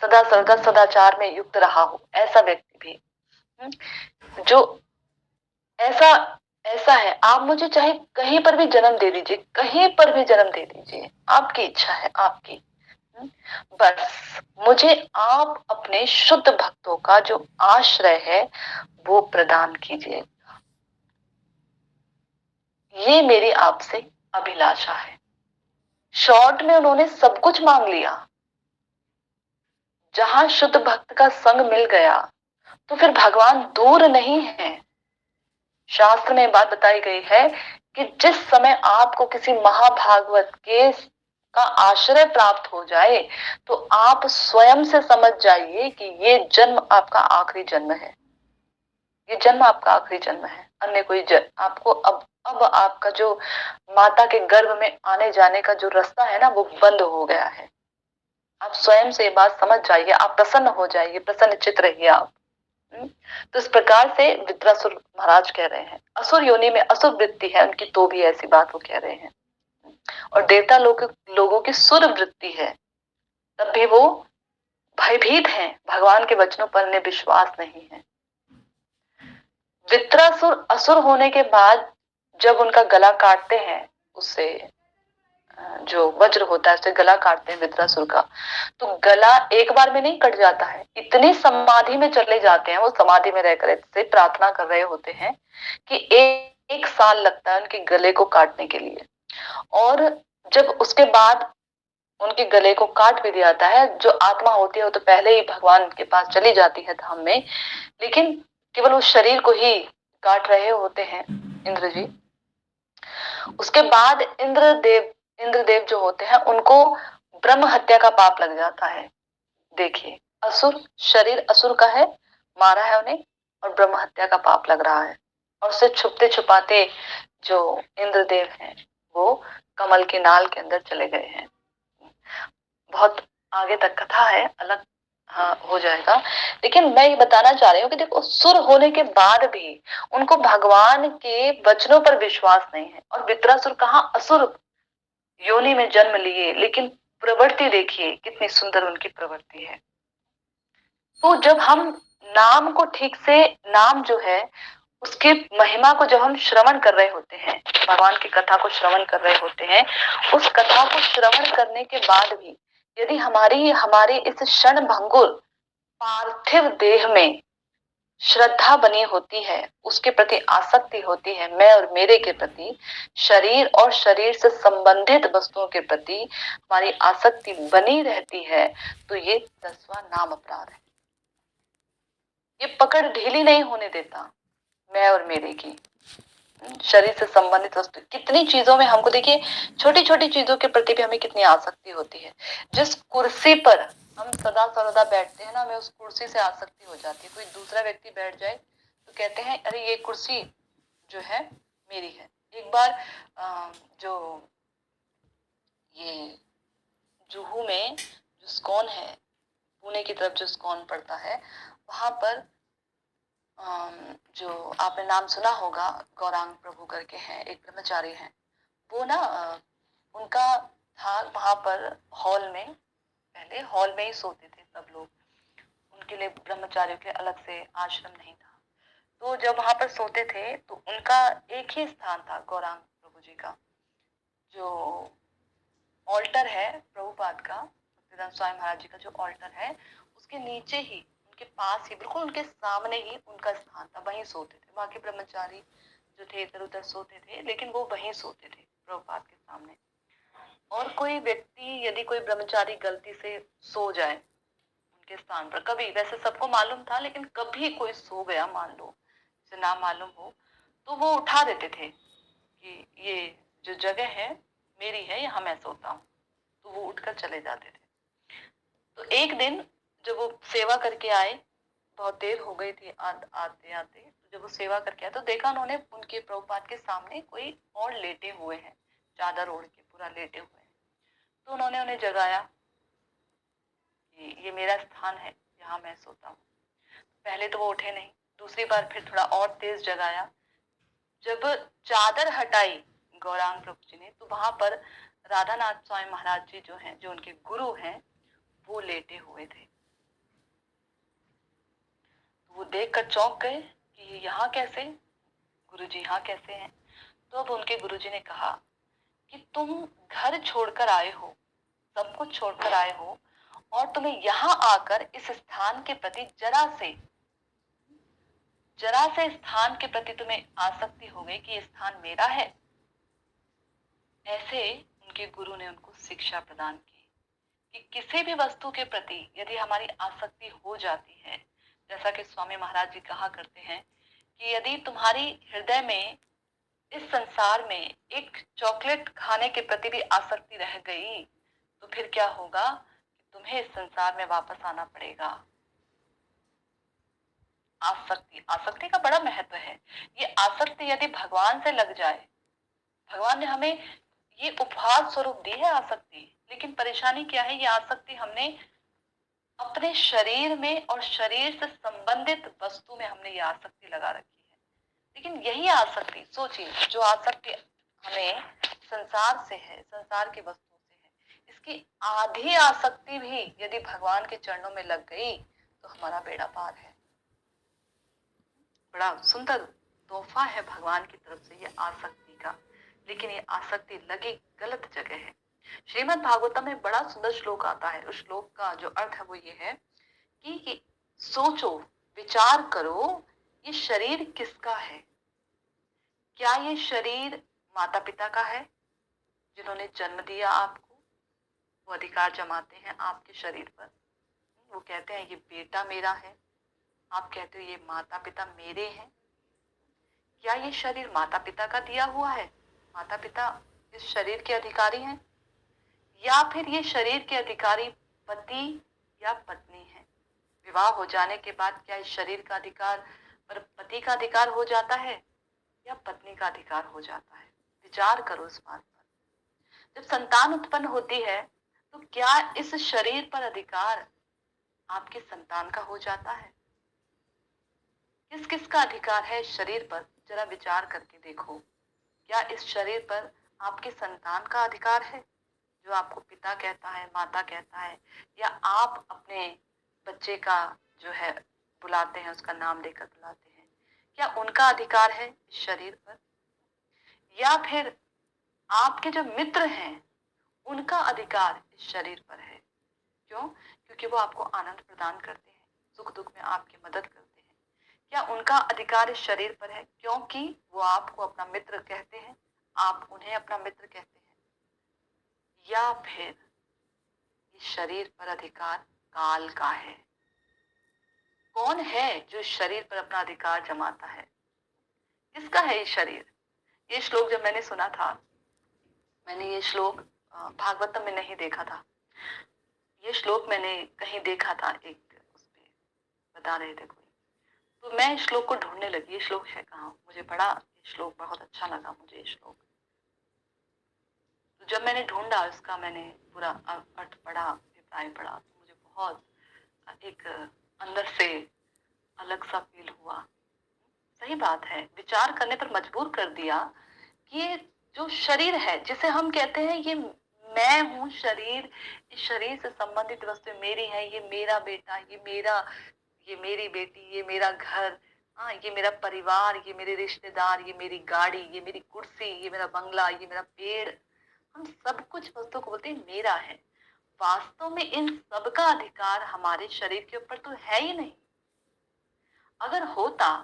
सदा सर्वदा सदाचार में युक्त रहा हो, ऐसा व्यक्ति भी, जो ऐसा ऐसा है, आप मुझे चाहे कहीं पर भी जन्म दे दीजिए, कहीं पर भी जन्म दे दीजिए, आपकी इच्छा है आपकी, बस मुझे आप अपने शुद्ध भक्तों का जो आश्रय है वो प्रदान कीजिए, ये मेरी आपसे अभिलाषा है। शॉर्ट में उन्होंने सब कुछ मांग लिया। जहां शुद्ध भक्त का संग मिल गया तो फिर भगवान दूर नहीं है। शास्त्र में बात बताई गई है कि जिस समय आपको किसी महाभागवत के का आश्रय प्राप्त हो जाए तो आप स्वयं से समझ जाइए कि ये जन्म आपका आखिरी जन्म है, ये जन्म आपका आखिरी जन्म है, अन्य कोई जन्म आपको अब आपका जो माता के गर्भ में आने जाने का जो रास्ता है ना वो बंद हो गया है। आप स्वयं से ये बात समझ जाइए, आप प्रसन्न हो जाइए, प्रसन्न चित्त रहिए आप। तो इस प्रकार से वित्रासुर महाराज कह रहे हैं, असुर योनि में असुर वृत्ति है उनकी तो भी ऐसी बात वो कह रहे हैं, और देवता लोगों की सुर वृत्ति है तब भी वो भयभीत हैं, भगवान के वचनों पर उन्हें विश्वास नहीं है। वित्रासुर असुर होने के बाद जब उनका गला काटते हैं, उससे जो वज्र होता है उससे गला काटते हैं वित्रासुर का, तो गला एक बार में नहीं कट जाता है, इतनी समाधि में चले जाते हैं, वो समाधि में रहकर से प्रार्थना कर रहे होते हैं कि एक साल लगता है उनके गले को काटने के लिए। और जब उसके बाद उनके गले को काट भी दिया जाता है, जो आत्मा होती है वो तो पहले ही भगवान के पास चली जाती है धाम में, लेकिन केवल उस शरीर को ही काट रहे होते हैं इंद्र जी। उसके बाद इंद्रदेव जो होते हैं उनको ब्रह्म हत्या का पाप लग जाता है। देखिए, असुर शरीर असुर का है, मारा है उन्हें, और ब्रह्म हत्या का पाप लग रहा है, और उससे छुपते छुपाते जो इंद्रदेव हैं वो कमल के नाल के अंदर चले गए हैं। बहुत आगे तक कथा है, अलग हाँ हो जाएगा, लेकिन मैं ये बताना चाह रही हूँ कि देखो सुर होने के बाद भी उनको भगवान के वचनों पर विश्वास नहीं है, और वित्रासुर कहाँ असुर योनि में जन्म लिए, लेकिन प्रवृत्ति देखिए कितनी सुंदर उनकी प्रवृत्ति है। तो जब हम नाम को ठीक से, नाम जो है उसके महिमा को जब हम श्रवण कर रहे होते हैं, भगवान की कथा को श्रवण कर रहे होते हैं, उस कथा को श्रवण करने के बाद भी यदि हमारी इस क्षण भंगुर पार्थिव देह में श्रद्धा बनी होती है, उसके प्रति आसक्ति होती है, मैं और मेरे के प्रति, शरीर और शरीर से संबंधित वस्तुओं के प्रति हमारी आसक्ति बनी रहती है, तो ये 10वां नाम अपराध है। ये पकड़ ढीली नहीं होने देता मैं और मेरे की, शरीर से संबंधित वस्तु, कितनी चीजों में हमको देखिए, छोटी छोटी चीजों के प्रति भी हमें कितनी आसक्ति होती है। जिस कुर्सी पर हम सदा सर्वदा बैठते हैं ना, हमें उस कुर्सी से आसक्ति हो जाती है। कोई दूसरा व्यक्ति बैठ जाए तो कहते हैं अरे ये कुर्सी जो है मेरी है। एक बार जो ये जुहू में जो स्कॉन है, पुणे की तरफ जो स्कॉन पड़ता है, वहां पर जो आपने नाम सुना होगा, गौरांग प्रभु करके हैं, एक ब्रह्मचारी हैं, वो ना उनका था वहां पर हॉल में, पहले हॉल में ही सोते थे सब लोग, उनके लिए ब्रह्मचारियों के अलग से आश्रम नहीं था। तो जब वहां पर सोते थे तो उनका एक ही स्थान था, गौरांग प्रभु जी का जो ऑल्टर है प्रभुपाद का, भक्तिदान स्वामी महाराज जी का जो ऑल्टर है, उसके नीचे ही, उनके पास ही, बिल्कुल उनके सामने ही उनका स्थान था, वहीं सोते थे। बाकी ब्रह्मचारी जो थे इधर उधर सोते थे, लेकिन वो वहीं सोते थे प्रभुपाद के सामने। और कोई व्यक्ति, यदि कोई ब्रह्मचारी गलती से सो जाए उनके स्थान पर, कभी, वैसे सबको मालूम था, लेकिन कभी कोई सो गया, मान लो जिसे ना मालूम हो, तो वो उठा देते थे कि ये जो जगह है मेरी है, यहाँ मैं सोता हूँ, तो वो उठकर चले जाते थे। तो एक दिन जब वो सेवा करके आए, बहुत देर हो गई थी आते आते, तो जब वो सेवा करके आए तो देखा उन्होंने उनके प्रभुपाद के सामने कोई और लेटे हुए हैं, चादर ओढ़ के पूरा लेटे हुए हैं। तो उन्होंने उन्हें जगाया कि ये मेरा स्थान है, यहाँ मैं सोता हूँ। पहले तो वो उठे नहीं, दूसरी बार फिर थोड़ा और तेज जगाया। जब चादर हटाई गौरांग प्रभु जी ने, तो वहां पर राधानाथ स्वामी महाराज जी जो हैं, जो उनके गुरु हैं, वो लेटे हुए थे। तो वो देखकर चौंक गए कि ये यहाँ कैसे, गुरुजी यहाँ कैसे हैं। तो अब उनके गुरुजी ने कहा कि तुम घर छोड़कर आए हो, सब कुछ छोड़कर आए हो, और तुम्हें यहाँ आकर इस स्थान के प्रति जरा से स्थान के प्रति तुम्हें आसक्ति हो गई कि ये स्थान मेरा है। ऐसे उनके गुरु ने उनको शिक्षा प्रदान की कि किसी भी वस्तु के प्रति यदि हमारी आसक्ति हो जाती है, जैसा कि स्वामी महाराज जी कहा करते हैं कि यदि तुम्हारी हृदय में इस संसार में एक चॉकलेट खाने के प्रति भी आसक्ति रह गई, तो फिर क्या होगा कि तुम्हें इस संसार में वापस आना पड़ेगा। आसक्ति का बड़ा महत्व है। ये आसक्ति यदि भगवान से लग जाए, भगवान ने हमें ये उपहार स्वरूप दी है आसक्ति, लेकिन परेशानी क्या है, ये आसक्ति हमने अपने शरीर में और शरीर से संबंधित वस्तु में हमने ये आसक्ति लगा रखी है। लेकिन यही आसक्ति, सोचिए, जो आसक्ति हमें संसार से है, संसार की वस्तुओं से है, इसकी आधी आसक्ति भी यदि भगवान के चरणों में लग गई तो हमारा बेड़ा पार है। बड़ा सुंदर तोहफा है भगवान की तरफ से ये आसक्ति का, लेकिन ये आसक्ति लगी गलत जगह है। श्रीमद् भागवतम में बड़ा सुंदर श्लोक आता है। उस श्लोक का जो अर्थ है वो ये है कि सोचो, विचार करो, ये शरीर किसका है? क्या ये शरीर माता पिता का है जिन्होंने जन्म दिया आपको? वो अधिकार जमाते हैं आपके शरीर पर, वो कहते हैं ये बेटा मेरा है, आप कहते हो ये माता पिता मेरे हैं। क्या ये शरीर माता पिता का दिया हुआ है? माता पिता इस शरीर के अधिकारी हैं, या फिर ये शरीर के अधिकारी पति या पत्नी है? विवाह हो जाने के बाद क्या इस शरीर का अधिकार पर पति का अधिकार हो जाता है या पत्नी का अधिकार हो जाता है? विचार करो इस बात पर। जब संतान उत्पन्न होती है तो क्या इस शरीर पर अधिकार आपके संतान का हो जाता है? किस किस का अधिकार है इस शरीर पर? जरा विचार करके देखो। क्या इस शरीर पर आपके संतान का अधिकार है, जो आपको पिता कहता है, माता कहता है, या आप अपने बच्चे का जो है बुलाते हैं, उसका नाम लेकर बुलाते हैं? क्या उनका अधिकार है इस शरीर पर? या फिर आपके जो मित्र हैं उनका अधिकार इस शरीर पर है? क्यों? क्योंकि वो आपको आनंद प्रदान करते हैं, सुख दुख में आपकी मदद करते हैं। क्या उनका अधिकार इस शरीर पर है क्योंकि वो आपको अपना मित्र कहते हैं, आप उन्हें अपना मित्र कहते हैं? या फिर इस शरीर पर अधिकार काल का है? कौन है जो इस शरीर पर अपना अधिकार जमाता है? किसका है ये शरीर? ये श्लोक जब मैंने सुना था, मैंने ये श्लोक भागवतम में नहीं देखा था, ये श्लोक मैंने कहीं देखा था, एक उसपे बता रहे थे कोई, तो मैं इस श्लोक को ढूंढने लगी, ये श्लोक है कहाँ। मुझे बड़ा ये श्लोक बहुत अच्छा लगा, मुझे ये श्लोक। तो जब मैंने ढूंढा, इसका मैंने पूरा अर्थ पढ़ा, अभिप्राय पढ़ा, तो मुझे बहुत एक अंदर से अलग सा फील हुआ। सही बात है, विचार करने पर मजबूर कर दिया कि ये जो शरीर है, जिसे हम कहते हैं ये मैं हूँ शरीर, इस शरीर से संबंधित वस्तु मेरी है, ये मेरा बेटा, ये मेरी बेटी, ये मेरा घर, हाँ, ये मेरा परिवार, ये मेरे रिश्तेदार, ये मेरी गाड़ी, ये मेरी कुर्सी, ये मेरा बंगला, ये मेरा पेड़, हम सब कुछ वस्तु को बोलते हैं मेरा है। वास्तव में इन सब का अधिकार हमारे शरीर के ऊपर तो है ही नहीं। अगर होता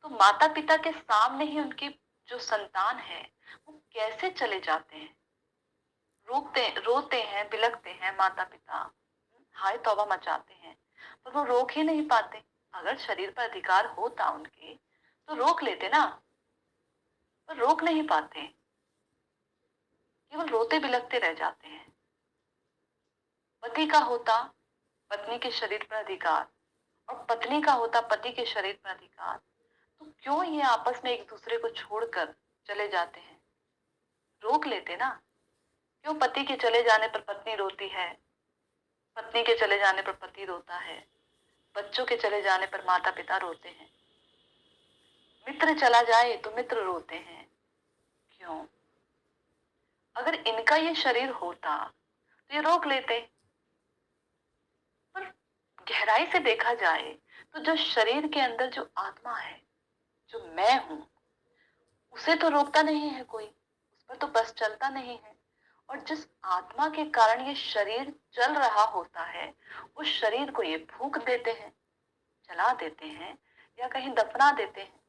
तो माता पिता के सामने ही उनकी जो संतान है वो कैसे चले जाते हैं, रोते हैं, बिलखते हैं माता पिता, हाय तौबा मचाते हैं, पर वो रोक ही नहीं पाते। अगर शरीर पर अधिकार होता उनके तो रोक लेते ना, पर रोक नहीं पाते, केवल रोते बिलखते रह जाते हैं। पति का होता पत्नी के शरीर पर अधिकार और पत्नी का होता पति के शरीर पर अधिकार, तो क्यों ये आपस में एक दूसरे को छोड़कर चले जाते हैं? रोक लेते ना। क्यों पति के चले जाने पर पत्नी रोती है, पत्नी के चले जाने पर पति रोता है? बच्चों के चले जाने पर माता पिता रोते हैं, मित्र चला जाए तो मित्र रोते हैं। क्यों? अगर इनका ये शरीर होता तो ये रोक लेते। पर गहराई से देखा जाए तो जो शरीर के अंदर जो आत्मा है, जो मैं हूं, उसे तो रोकता नहीं है कोई, उस पर तो बस चलता नहीं है। और जिस आत्मा के कारण ये शरीर चल रहा होता है, उस शरीर को ये फूंक देते हैं, जला देते हैं या कहीं दफना देते हैं।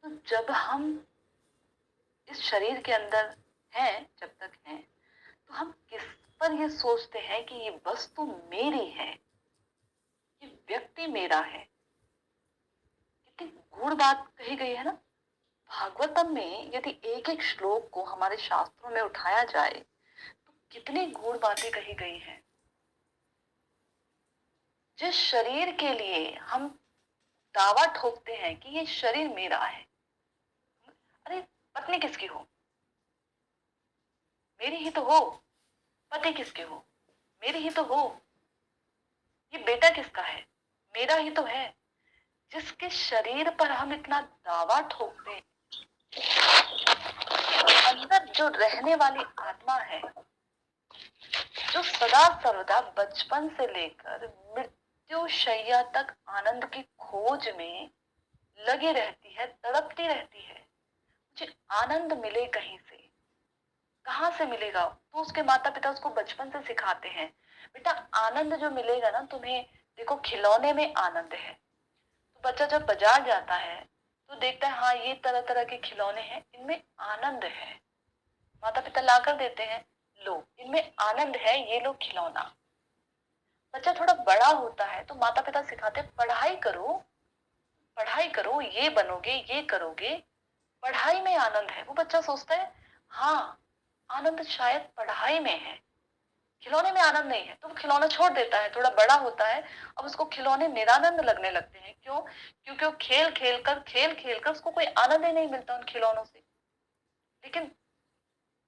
तो जब हम इस शरीर के अंदर हैं, जब तक हैं, तो हम किस पर ये सोचते हैं कि ये वस्तु मेरी है, ये व्यक्ति मेरा है। कितनी गूढ़ बात कही गई है ना। भागवतम में यदि एक एक श्लोक को हमारे शास्त्रों में उठाया जाए तो कितनी गूढ़ बातें कही गई हैं। जिस शरीर के लिए हम दावा ठोकते हैं कि ये शरीर मेरा है, अरे पत्नी किसकी हो? मेरी ही तो हो। पति किसके हो? मेरी ही तो हो। ये बेटा किसका है? मेरा ही तो है। जिसके शरीर पर हम इतना दावा ठोकते हैं, अंदर जो रहने वाली आत्मा है, जो सदा सर्वदा बचपन से लेकर मृत्यु शैया तक आनंद की खोज में लगी रहती है, तड़पती रहती है, मुझे आनंद मिले कहीं से। कहाँ से मिलेगा? तो उसके माता पिता उसको बचपन से सिखाते हैं, बेटा आनंद जो मिलेगा ना तुम्हें, देखो खिलौने में आनंद है। तो बच्चा जब बाजार जाता है तो देखता है हाँ ये तरह तरह के खिलौने हैं, इनमें आनंद है। माता पिता लाकर देते हैं, लो इनमें आनंद है, ये लो खिलौना। बच्चा थोड़ा बड़ा होता है तो माता पिता सिखाते पढ़ाई करो, पढ़ाई करो, ये बनोगे, ये करोगे, पढ़ाई में आनंद है। वो बच्चा सोचता है हाँ आनंद शायद पढ़ाई में है, खिलौने में आनंद नहीं है। तो वो खिलौना छोड़ देता है। थोड़ा बड़ा होता है, अब उसको खिलौने निरानंद लगने लगते हैं। क्यों? क्योंकि वो खेल खेल कर उसको कोई आनंद ही नहीं मिलता उन खिलौनों से। लेकिन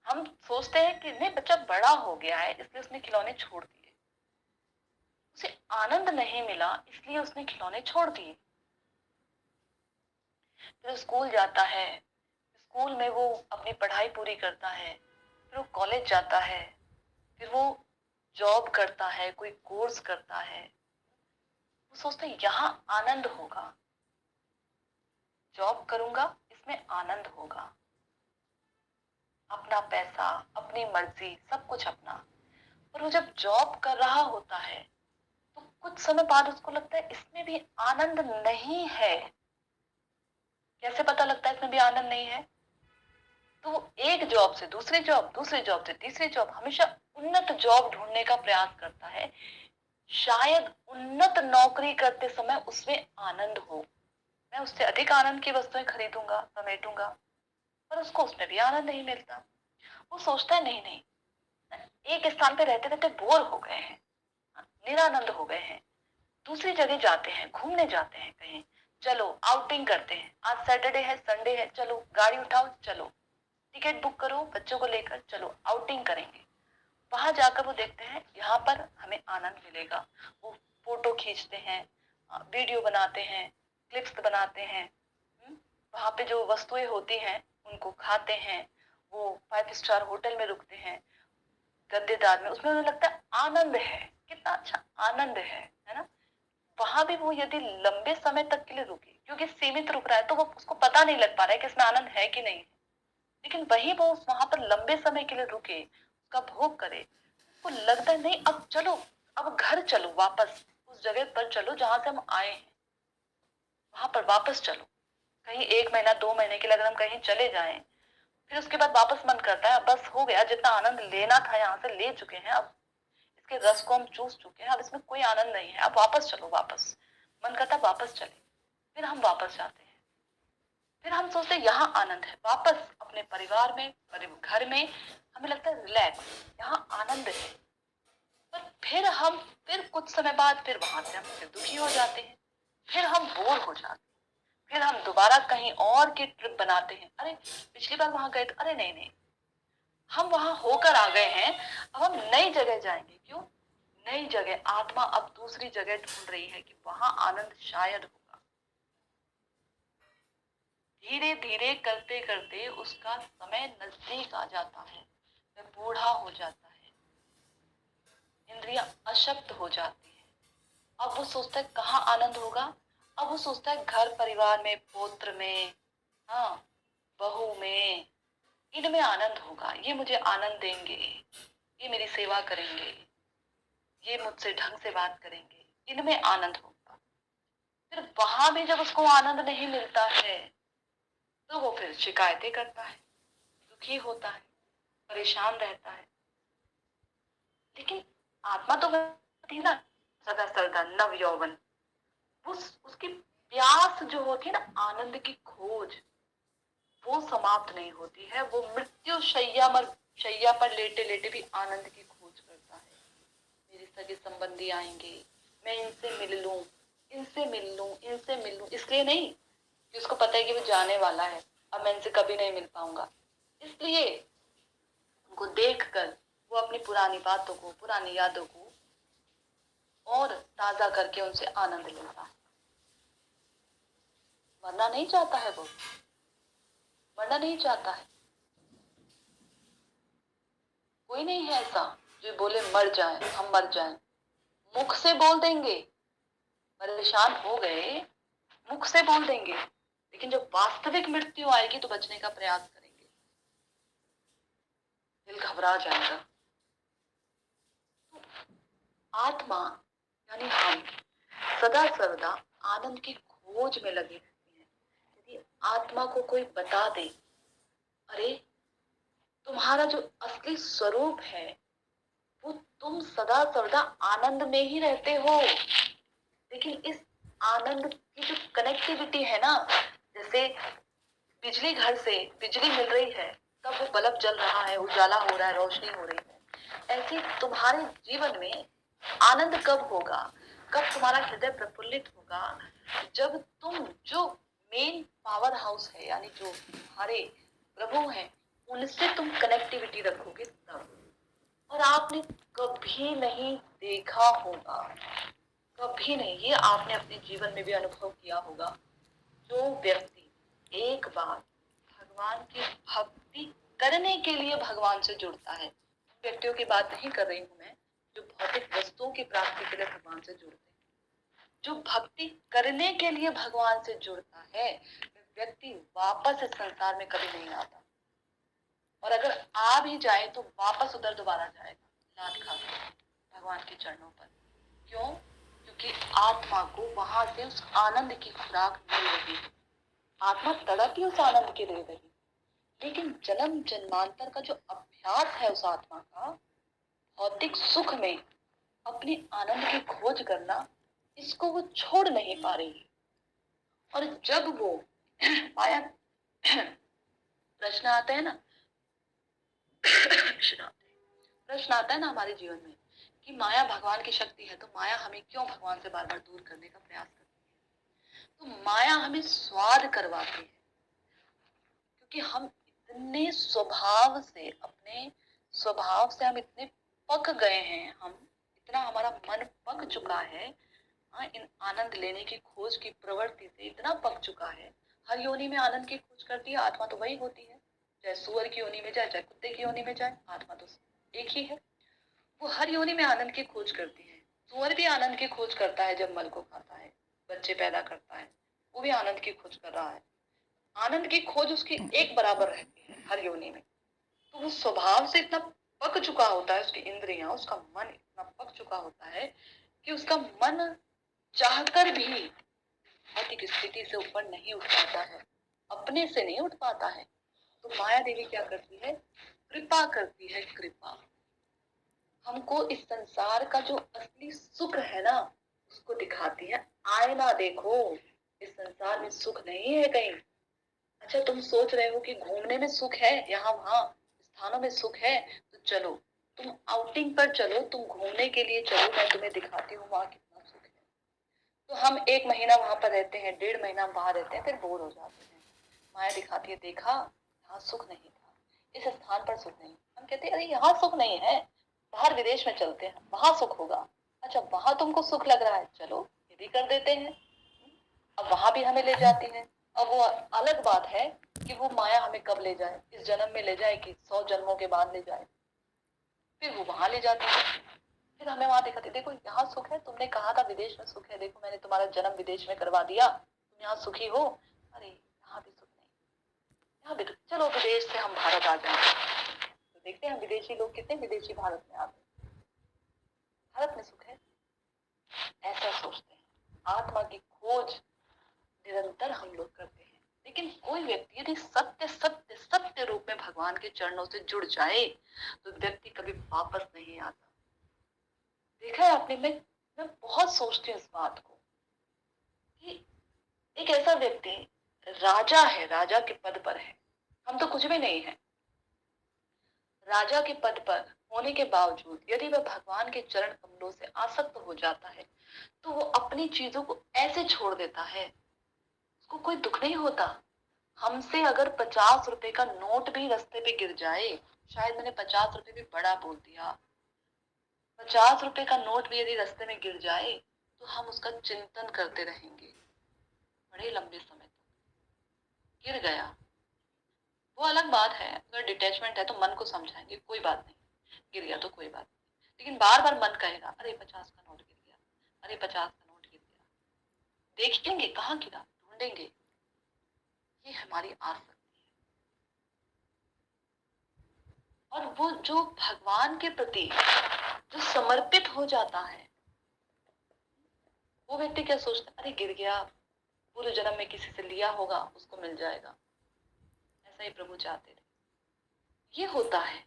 हम सोचते हैं कि नहीं बच्चा बड़ा हो गया है इसलिए उसने खिलौने छोड़ दिए, उसे आनंद नहीं मिला इसलिए उसने खिलौने छोड़ दिए। फिर स्कूल जाता है, स्कूल में वो अपनी पढ़ाई पूरी करता है, फिर वो कॉलेज जाता है, फिर वो जॉब करता है, कोई कोर्स करता है। वो सोचते हैं यहाँ आनंद होगा, जॉब करूंगा इसमें आनंद होगा, अपना पैसा, अपनी मर्जी, सब कुछ अपना। पर वो जब जॉब कर रहा होता है तो कुछ समय बाद उसको लगता है इसमें भी आनंद नहीं है। कैसे पता लगता है इसमें भी आनंद नहीं है? तो वो एक जॉब से दूसरी जॉब, दूसरी जॉब से तीसरी जॉब, हमेशा उन्नत जॉब ढूंढने का प्रयास करता है। शायद उन्नत नौकरी करते समय उसमें आनंद हो, मैं उससे अधिक आनंद की वस्तुएं खरीदूंगा, समेटूंगा, पर उसको उसमें भी आनंद नहीं मिलता। वो सोचता है नहीं नहीं, एक स्थान पे रहते रहते बोर हो गए हैं, निरानंद हो गए हैं, दूसरी जगह जाते हैं, घूमने जाते हैं कहीं, चलो आउटिंग करते हैं, आज सैटरडे है, संडे है, चलो गाड़ी उठाओ, चलो टिकट बुक करो, बच्चों को लेकर चलो आउटिंग करेंगे। वहां जाकर वो देखते हैं यहाँ पर हमें आनंद मिलेगा। वो फोटो खींचते हैं, वीडियो बनाते हैं, क्लिप्स बनाते हैं। वहां पे जो वस्तुएं होती हैं उनको खाते हैं, वो 5 स्टार होटल में रुकते हैं, गद्देदार में, उसमें उन्हें लगता है आनंद है, कितना अच्छा आनंद है ना। वहां भी वो यदि लंबे समय तक के लिए रुके, क्योंकि सीमित रुक रहा है तो वो उसको पता नहीं लग पा रहा है कि इसमें आनंद है कि नहीं है। लेकिन वही वो वहां पर लंबे समय के लिए रुके, उसका भोग करे, वो लगता है नहीं अब चलो, अब घर चलो, वापस उस जगह पर चलो जहां से हम आए हैं, वहां पर वापस चलो। कहीं 1 महीना 2 महीने के लिए अगर हम कहीं चले जाएं, फिर उसके बाद वापस मन करता है बस हो गया, जितना आनंद लेना था यहाँ से ले चुके हैं, अब इसके रस को हम चूस चुके हैं, अब इसमें कोई आनंद नहीं है, अब वापस चलो, वापस मन करता है वापस चले। फिर हम वापस जाते हैं, फिर हम सोचते हैं यहाँ आनंद है, वापस अपने परिवार में, घर में हमें लगता है रिलैक्स, यहाँ आनंद है। पर फिर कुछ समय बाद फिर वहां से हम फिर दुखी हो जाते हैं, फिर हम बोर हो जाते हैं, फिर हम दोबारा कहीं और की ट्रिप बनाते हैं। अरे पिछली बार वहां गए तो अरे नहीं नहीं, हम वहां होकर आ गए हैं, अब हम नई जगह जाएंगे। क्यों? नई जगह, आत्मा अब दूसरी जगह ढूंढ रही है कि वहां आनंद शायद होगा। धीरे धीरे करते करते उसका समय नजदीक आ जाता है, वह बूढ़ा हो जाता है, इंद्रियां अशक्त हो जाती है। अब वो सोचता है कहाँ आनंद होगा। अब वो सोचता है घर परिवार में, पुत्र में, हाँ, बहू में, इनमें आनंद होगा, ये मुझे आनंद देंगे, ये मेरी सेवा करेंगे, ये मुझसे ढंग से बात करेंगे, इनमें आनंद होगा। फिर वहां भी जब उसको आनंद नहीं मिलता है तो वो फिर शिकायतें करता है, दुखी होता है, परेशान रहता है। लेकिन आत्मा तो थी ना, सदा सर्वदा नव यौवन, उसकी प्यास जो होती है ना आनंद की खोज, वो समाप्त नहीं होती है। वो मृत्यु शैया पर लेटे लेटे भी आनंद की खोज करता है। मेरे सगे संबंधी आएंगे, मैं इनसे मिल लूं, इनसे मिल लूं, इनसे मिल लूं, इसलिए नहीं कि उसको पता है कि वो जाने वाला है, अब मैं इनसे कभी नहीं मिल पाऊंगा। इसलिए उनको देखकर वो अपनी पुरानी बातों को, पुरानी यादों को और ताजा करके उनसे आनंद लेता है। मरना नहीं चाहता है वो, मरना नहीं चाहता है। कोई नहीं है ऐसा जो बोले मर जाए, हम मर जाएं। मुख से बोल देंगे, परेशान हो गए, मुख से बोल देंगे, लेकिन जब वास्तविक मृत्यु आएगी तो बचने का प्रयास करेंगे, दिल घबरा जाएगा। आत्मा यानी हम सदा सर्वदा आनंद की खोज में लगी रहती है। यदि आत्मा को कोई बता दे, अरे तुम्हारा जो असली स्वरूप है वो तुम सदा सर्वदा आनंद में ही रहते हो, लेकिन इस आनंद की जो कनेक्टिविटी है ना, जैसे बिजली, घर से बिजली मिल रही है तब वो बल्ब जल रहा है, उजाला हो रहा है, रोशनी हो रही है, ऐसे तुम्हारे जीवन में आनंद कब होगा, कब तुम्हारा हृदय प्रफुल्लित होगा, जब तुम जो मेन पावर हाउस है यानी जो हमारे प्रभु हैं उनसे तुम कनेक्टिविटी रखोगे तब। और आपने कभी नहीं देखा होगा, कभी नहीं, ये आपने अपने जीवन में भी अनुभव किया होगा, जो व्यक्ति एक बार भगवान की भक्ति करने के लिए भगवान से जुड़ता है, व्यक्तियों की बात नहीं कर रही हूं मैं जो भौतिक वस्तुओं की प्राप्ति के लिए भगवान से जुड़ते हैं, जो भक्ति करने के लिए भगवान से जुड़ता है व्यक्ति वापस इस संसार में कभी नहीं आता, और अगर आ भी जाए तो वापस उधर दोबारा जाएगा लात खा के भगवान के चरणों पर। क्यों? क्योंकि आत्मा को वहां से उस आनंद की खुराक मिल रही है, आत्मा तड़प ही उस आनंद के ले रही। लेकिन जन्म जन्मांतर का जो अभ्यास है उस आत्मा का, भौतिक सुख में अपने आनंद की खोज करना, इसको वो छोड़ नहीं पा रही। और जब वो माया प्रश्न आते हैं ना प्रश्न आता है ना हमारे जीवन में कि माया भगवान की शक्ति है तो माया हमें क्यों भगवान से बार बार दूर करने का प्रयास करती है। तो माया हमें स्वाद करवाती है, क्योंकि हम इतने अपने स्वभाव से हम इतने पक गए हैं, हम इतना, हमारा मन पक चुका है, हाँ, इन आनंद लेने की खोज की प्रवृत्ति से इतना पक चुका है। हर योनि में आनंद की खोज करती है आत्मा, तो वही होती है, चाहे सुअर की योनि में जाए चाहे कुत्ते की योनि में जाए, आत्मा तो एक ही है। वो हर योनि में आनंद की खोज करती है। सुअर भी आनंद की खोज करता है, जब मल को खाता है, बच्चे पैदा करता है, वो भी आनंद की खोज कर रहा है। आनंद की खोज उसकी एक बराबर रहती है हर योनि में। तो वो स्वभाव से इतना पक चुका होता है, उसकी इंद्रियां, उसका मन इतना पक चुका होता है कि उसका मन चाहकर भी भौतिक स्थिति से ऊपर नहीं उठ पाता है, अपने से नहीं उठ पाता है। तो माया देवी क्या करती है? कृपा करती है, कृपा। हमको इस संसार का जो असली सुख है ना उसको दिखाती है। आईना देखो, इस संसार में सुख नहीं है कहीं। अच्छा, तुम सोच रहे हो कि घूमने में सुख है, यहाँ वहां स्थानों में सुख है, तो चलो तुम आउटिंग पर चलो, तुम घूमने के लिए चलो, मैं तुम्हें दिखाती हूँ वहां कितना सुख है। तो हम 1 महीना वहां पर रहते हैं, 1.5 महीना वहां रहते हैं, फिर बोर हो जाते हैं। माया दिखाती है, देखा यहाँ सुख नहीं था, इस स्थान पर सुख नहीं। हम कहते हैं अरे यहाँ सुख नहीं है, बाहर विदेश में चलते हैं, वहां सुख होगा। अच्छा, वहां तुमको सुख लग रहा है, चलो ये भी कर देते हैं। अब वहां भी हमें ले जाती है। अब वो अलग बात है कि वो माया हमें कब ले जाए, इस जन्म में ले जाए कि 100 जन्मों के बाद ले जाए। फिर वो वहां ले जाती है, फिर हमें वहां दिखाती, देखो यहाँ सुख है, तुमने कहा था विदेश में सुख है, देखो मैंने तुम्हारा जन्म विदेश में करवा दिया, तुम यहाँ सुखी हो। अरे यहाँ भी सुख नहीं, यहाँ भी चलो विदेश से हम भारत आ जाए। तो देखते हैं विदेशी लोग कितने विदेशी भारत में आते हैं, भारत में सुख है, ऐसा सोचते हैं। आत्मा की खोज निरंतर हम लोग करते हैं, लेकिन कोई व्यक्ति यदि सत्य सत्य सत्य रूप में भगवान के चरणों से जुड़ जाए तो व्यक्ति कभी वापस नहीं आता। देखा है आपने, मैं बहुत सोचती हूँ इस बात को कि एक ऐसा व्यक्ति राजा है, राजा के पद पर है, हम तो कुछ भी नहीं है, राजा के पद पर होने के बावजूद यदि वह भगवान के चरण कमलों से आसक्त हो जाता है तो वो अपनी चीजों को ऐसे छोड़ देता है, उसको कोई दुख नहीं होता। हमसे अगर 50 रुपए का नोट भी रास्ते पे गिर जाए, शायद मैंने 50 रुपए भी बड़ा बोल दिया, 50 रुपए का नोट भी यदि रास्ते में गिर जाए तो हम उसका चिंतन करते रहेंगे बड़े लंबे समय तक। गिर गया, वो अलग बात है, अगर डिटैचमेंट है तो मन को समझाएंगे कोई बात नहीं, गिर गया तो कोई बात नहीं, लेकिन बार बार मन कहेगा अरे 50 का नोट गिर गया, अरे 50 का नोट गिर गया, देखेंगे कहाँ गिरा, ढूंढेंगे। ये हमारी आसक्ति है। और वो जो भगवान के प्रति जो समर्पित हो जाता है, वो व्यक्ति क्या सोचता है, अरे गिर गया, पूरे जन्म में किसी से लिया होगा, उसको मिल जाएगा, ऐसा ही प्रभु चाहते थे। ये होता है।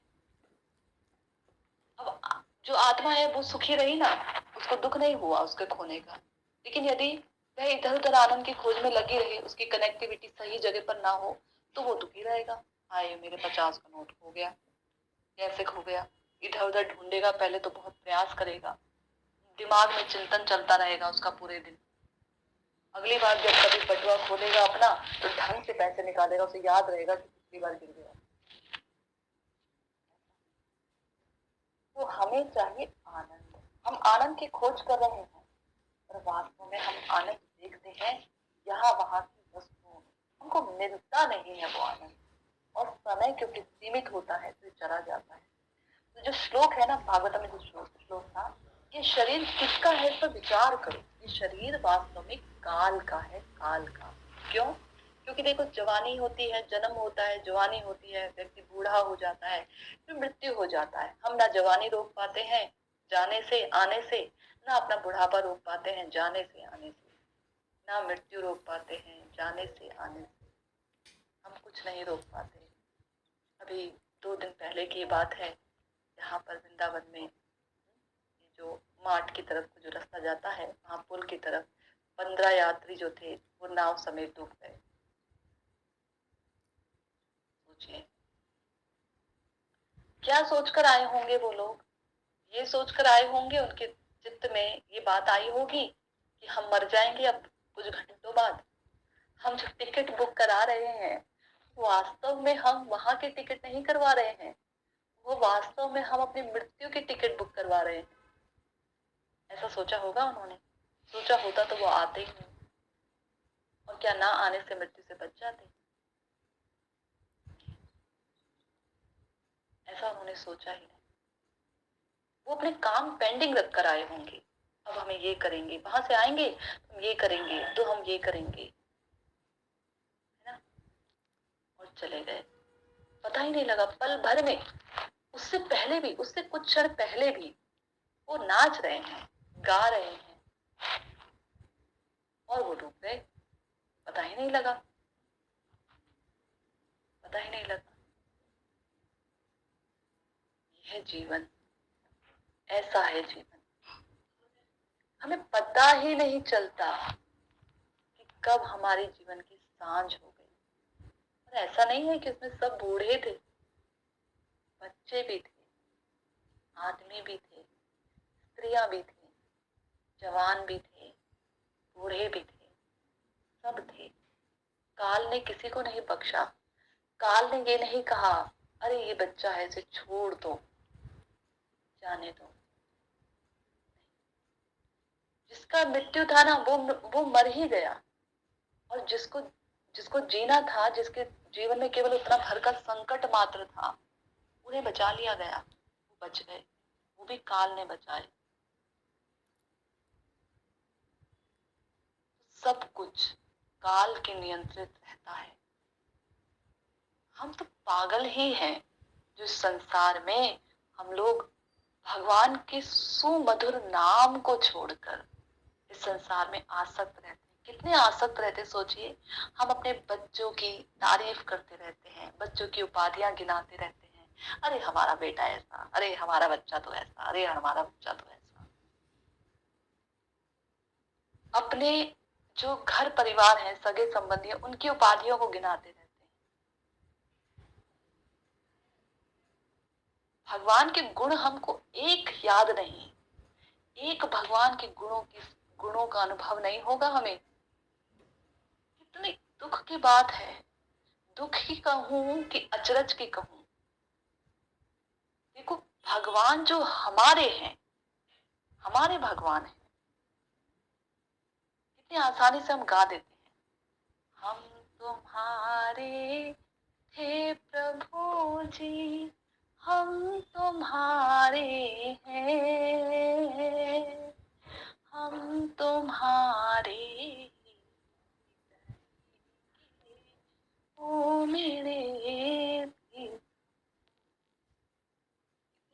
अब जो आत्मा है वो सुखी रही ना, उसको दुख नहीं हुआ उसके खोने का, लेकिन यदि वह इधर उधर आनंद की खोज में लगी रही, उसकी कनेक्टिविटी सही जगह पर ना हो तो वो दुखी रहेगा। हाय मेरे 50 का नोट खो गया, कैसे खो गया, इधर उधर ढूंढेगा, पहले तो बहुत प्रयास करेगा, दिमाग में चिंतन चलता रहेगा उसका पूरे दिन। अगली बार जब कभी बटुआ खोलेगा अपना तो ढंग से पैसे निकालेगा, उसे याद रहेगा कि पिछली बार गिर गया। तो हमें चाहिए आनंद, हम आनंद की खोज कर रहे हैं, और वास्तव में हम आनंद देखते हैं यहाँ वहां की वस्तुओं में, हमको मिलता नहीं है वो आनंद। और समय क्योंकि सीमित होता है तो चला जाता है। तो जो श्लोक है ना भागवत में, जो श्लोक था, ये शरीर किसका है इस पर विचार करो। ये शरीर वास्तव में काल का है, काल का। क्यों? क्योंकि देखो जवानी होती है, जन्म होता है, जवानी होती है, व्यक्ति बूढ़ा हो जाता है, फिर मृत्यु हो जाता है। हम ना जवानी रोक पाते हैं जाने से आने से, ना अपना बुढ़ापा रोक पाते हैं जाने से आने से, ना मृत्यु रोक पाते हैं जाने से आने से, हम कुछ नहीं रोक पाते। अभी 2 दिन पहले की बात है, यहाँ पर वृंदावन में जो मार्ट की तरफ को जो रास्ता जाता है, वहां पुल की तरफ 15 यात्री जो थे वो नाव समेत डूब गए। सोचिए क्या सोचकर आए होंगे वो लोग, ये सोचकर आए होंगे, उनके चित्त में ये बात आई होगी कि हम मर जाएंगे अब कुछ घंटों बाद। हम जो टिकट बुक करा रहे हैं वास्तव में हम वहां के टिकट नहीं करवा रहे हैं, वो वास्तव में हम अपनी मृत्यु की टिकट बुक करवा रहे हैं। ऐसा सोचा होगा उन्होंने? सोचा होता तो वो आते ही नहीं, और क्या ना आने से मृत्यु से बच जाते? ऐसा उन्होंने सोचा ही नहीं। वो अपने काम पेंडिंग रख कर आए होंगे, अब हमें ये करेंगे, वहां से आएंगे हम ये करेंगे, तो हम ये करेंगे, है ना, और चले गए, पता ही नहीं लगा पल भर में। उससे पहले भी, उससे कुछ क्षण पहले भी वो नाच रहे हैं, गा रहे हैं, और वो डूब गए, पता ही नहीं लगा, पता ही नहीं लगा। यह है जीवन, ऐसा है जीवन, हमें पता ही नहीं चलता कि कब हमारे जीवन की सांझ हो गई। और ऐसा नहीं है कि उसमें सब बूढ़े थे, बच्चे भी थे, आदमी भी थे, स्त्रियां भी थी, जवान भी थे, बूढ़े भी थे, सब थे। काल ने किसी को नहीं बख्शा। काल ने ये नहीं कहा अरे ये बच्चा है इसे छोड़ दो, जाने दो। जिसका मृत्यु था ना वो मर ही गया, और जिसको जिसको जीना था, जिसके जीवन में केवल उतना भर का संकट मात्र था, उन्हें बचा लिया गया, वो बच गए, वो भी काल ने बचाए। सब कुछ काल के नियंत्रित रहता है। हम तो पागल ही हैं जो इस संसार में हम लोग भगवान के सुमधुर नाम को छोड़कर इस संसार में आसक्त रहते हैं। कितने आसक्त रहते, सोचिए। हम अपने बच्चों की तारीफ करते रहते हैं, बच्चों की उपाधियां गिनाते रहते हैं, अरे हमारा बेटा ऐसा, अरे हमारा बच्चा तो ऐसा, अरे हमारा बच्चा तो ऐसा। अपने जो घर परिवार है, सगे संबंधी है, उनकी उपाधियों को गिनाते रहते हैं। भगवान के गुण हमको एक याद नहीं, एक भगवान के गुणों का अनुभव नहीं होगा हमें। कितनी दुख की बात है, दुख की कहूं कि अचरज की कहूं। देखो, भगवान जो हमारे हैं, हमारे भगवान हैं, कितनी आसानी से हम गा देते हैं। हम तुम्हारे थे प्रभु जी, हम तुम्हारे हैं, हम तुम्हारे ओ मेरे भी। इतनी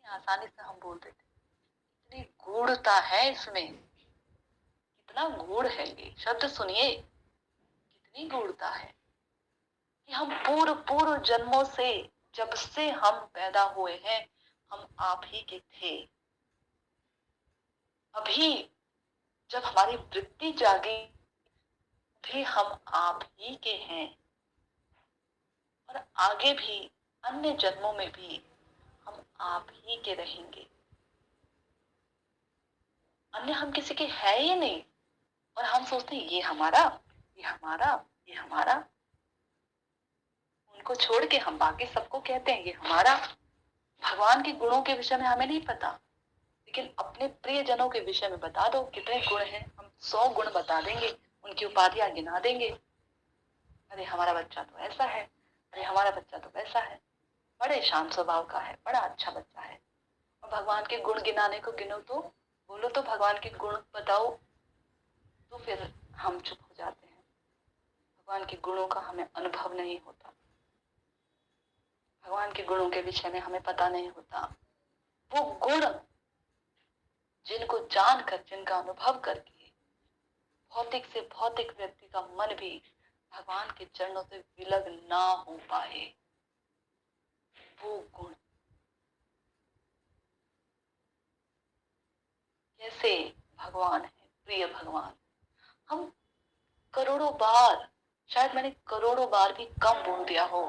आसानी से हम बोल देते हैं, इतनी गूढ़ता है इसमें, कितना गूढ़ है ये शब्द, सुनिए कितनी गूढ़ता है कि हम पूर्व पूर्व जन्मों से, जब से हम पैदा हुए हैं, हम आप ही के थे। अभी जब हमारी वृत्ति जागी, भी हम आप ही के हैं, और आगे भी अन्य जन्मों में भी हम आप ही के रहेंगे। अन्य हम किसी के है ही नहीं, और हम सोचते हैं ये हमारा, ये हमारा, ये हमारा। उनको छोड़ के हम बाकी सबको कहते हैं ये हमारा। भगवान के गुणों के विषय में हमें नहीं पता, लेकिन अपने प्रिय जनों के विषय में बता दो कितने गुण हैं, हम 100 गुण बता देंगे, उनकी उपाधियां गिना देंगे। अरे हमारा बच्चा तो ऐसा है, अरे हमारा बच्चा तो वैसा है, बड़े शांत स्वभाव का है, बड़ा अच्छा बच्चा है। और भगवान के गुण गिनाने को गिनो तो, बोलो तो भगवान के गुण बताओ, तो फिर हम चुप हो जाते हैं। भगवान के गुणों का हमें अनुभव नहीं होता, भगवान के गुणों के विषय में हमें पता नहीं होता। वो गुण जिनको जानकर, जिनका अनुभव करके भौतिक से भौतिक व्यक्ति का मन भी भगवान के चरणों से विलग ना हो पाए, वो गुण। कैसे भगवान है, प्रिय भगवान। हम करोड़ों बार, शायद मैंने करोड़ों बार भी कम बोल दिया हो,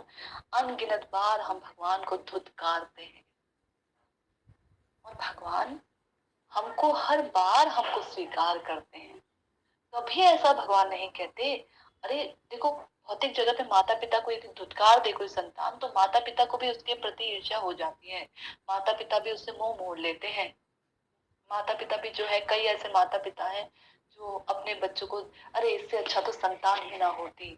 अनगिनत बार हम भगवान को धुतकारते हैं, और भगवान हमको हर बार हमको स्वीकार करते हैं। कभी ऐसा भगवान नहीं कहते, अरे देखो, भौतिक जगत में माता पिता को यदि धुतकार दे कोई संतान, तो माता पिता को भी उसके प्रति ईर्ष्या हो जाती है, माता पिता भी उससे मुंह मोड़ लेते हैं। माता पिता भी जो है, कई ऐसे माता पिता हैं जो अपने बच्चों को, अरे इससे अच्छा तो संतान ही ना होती,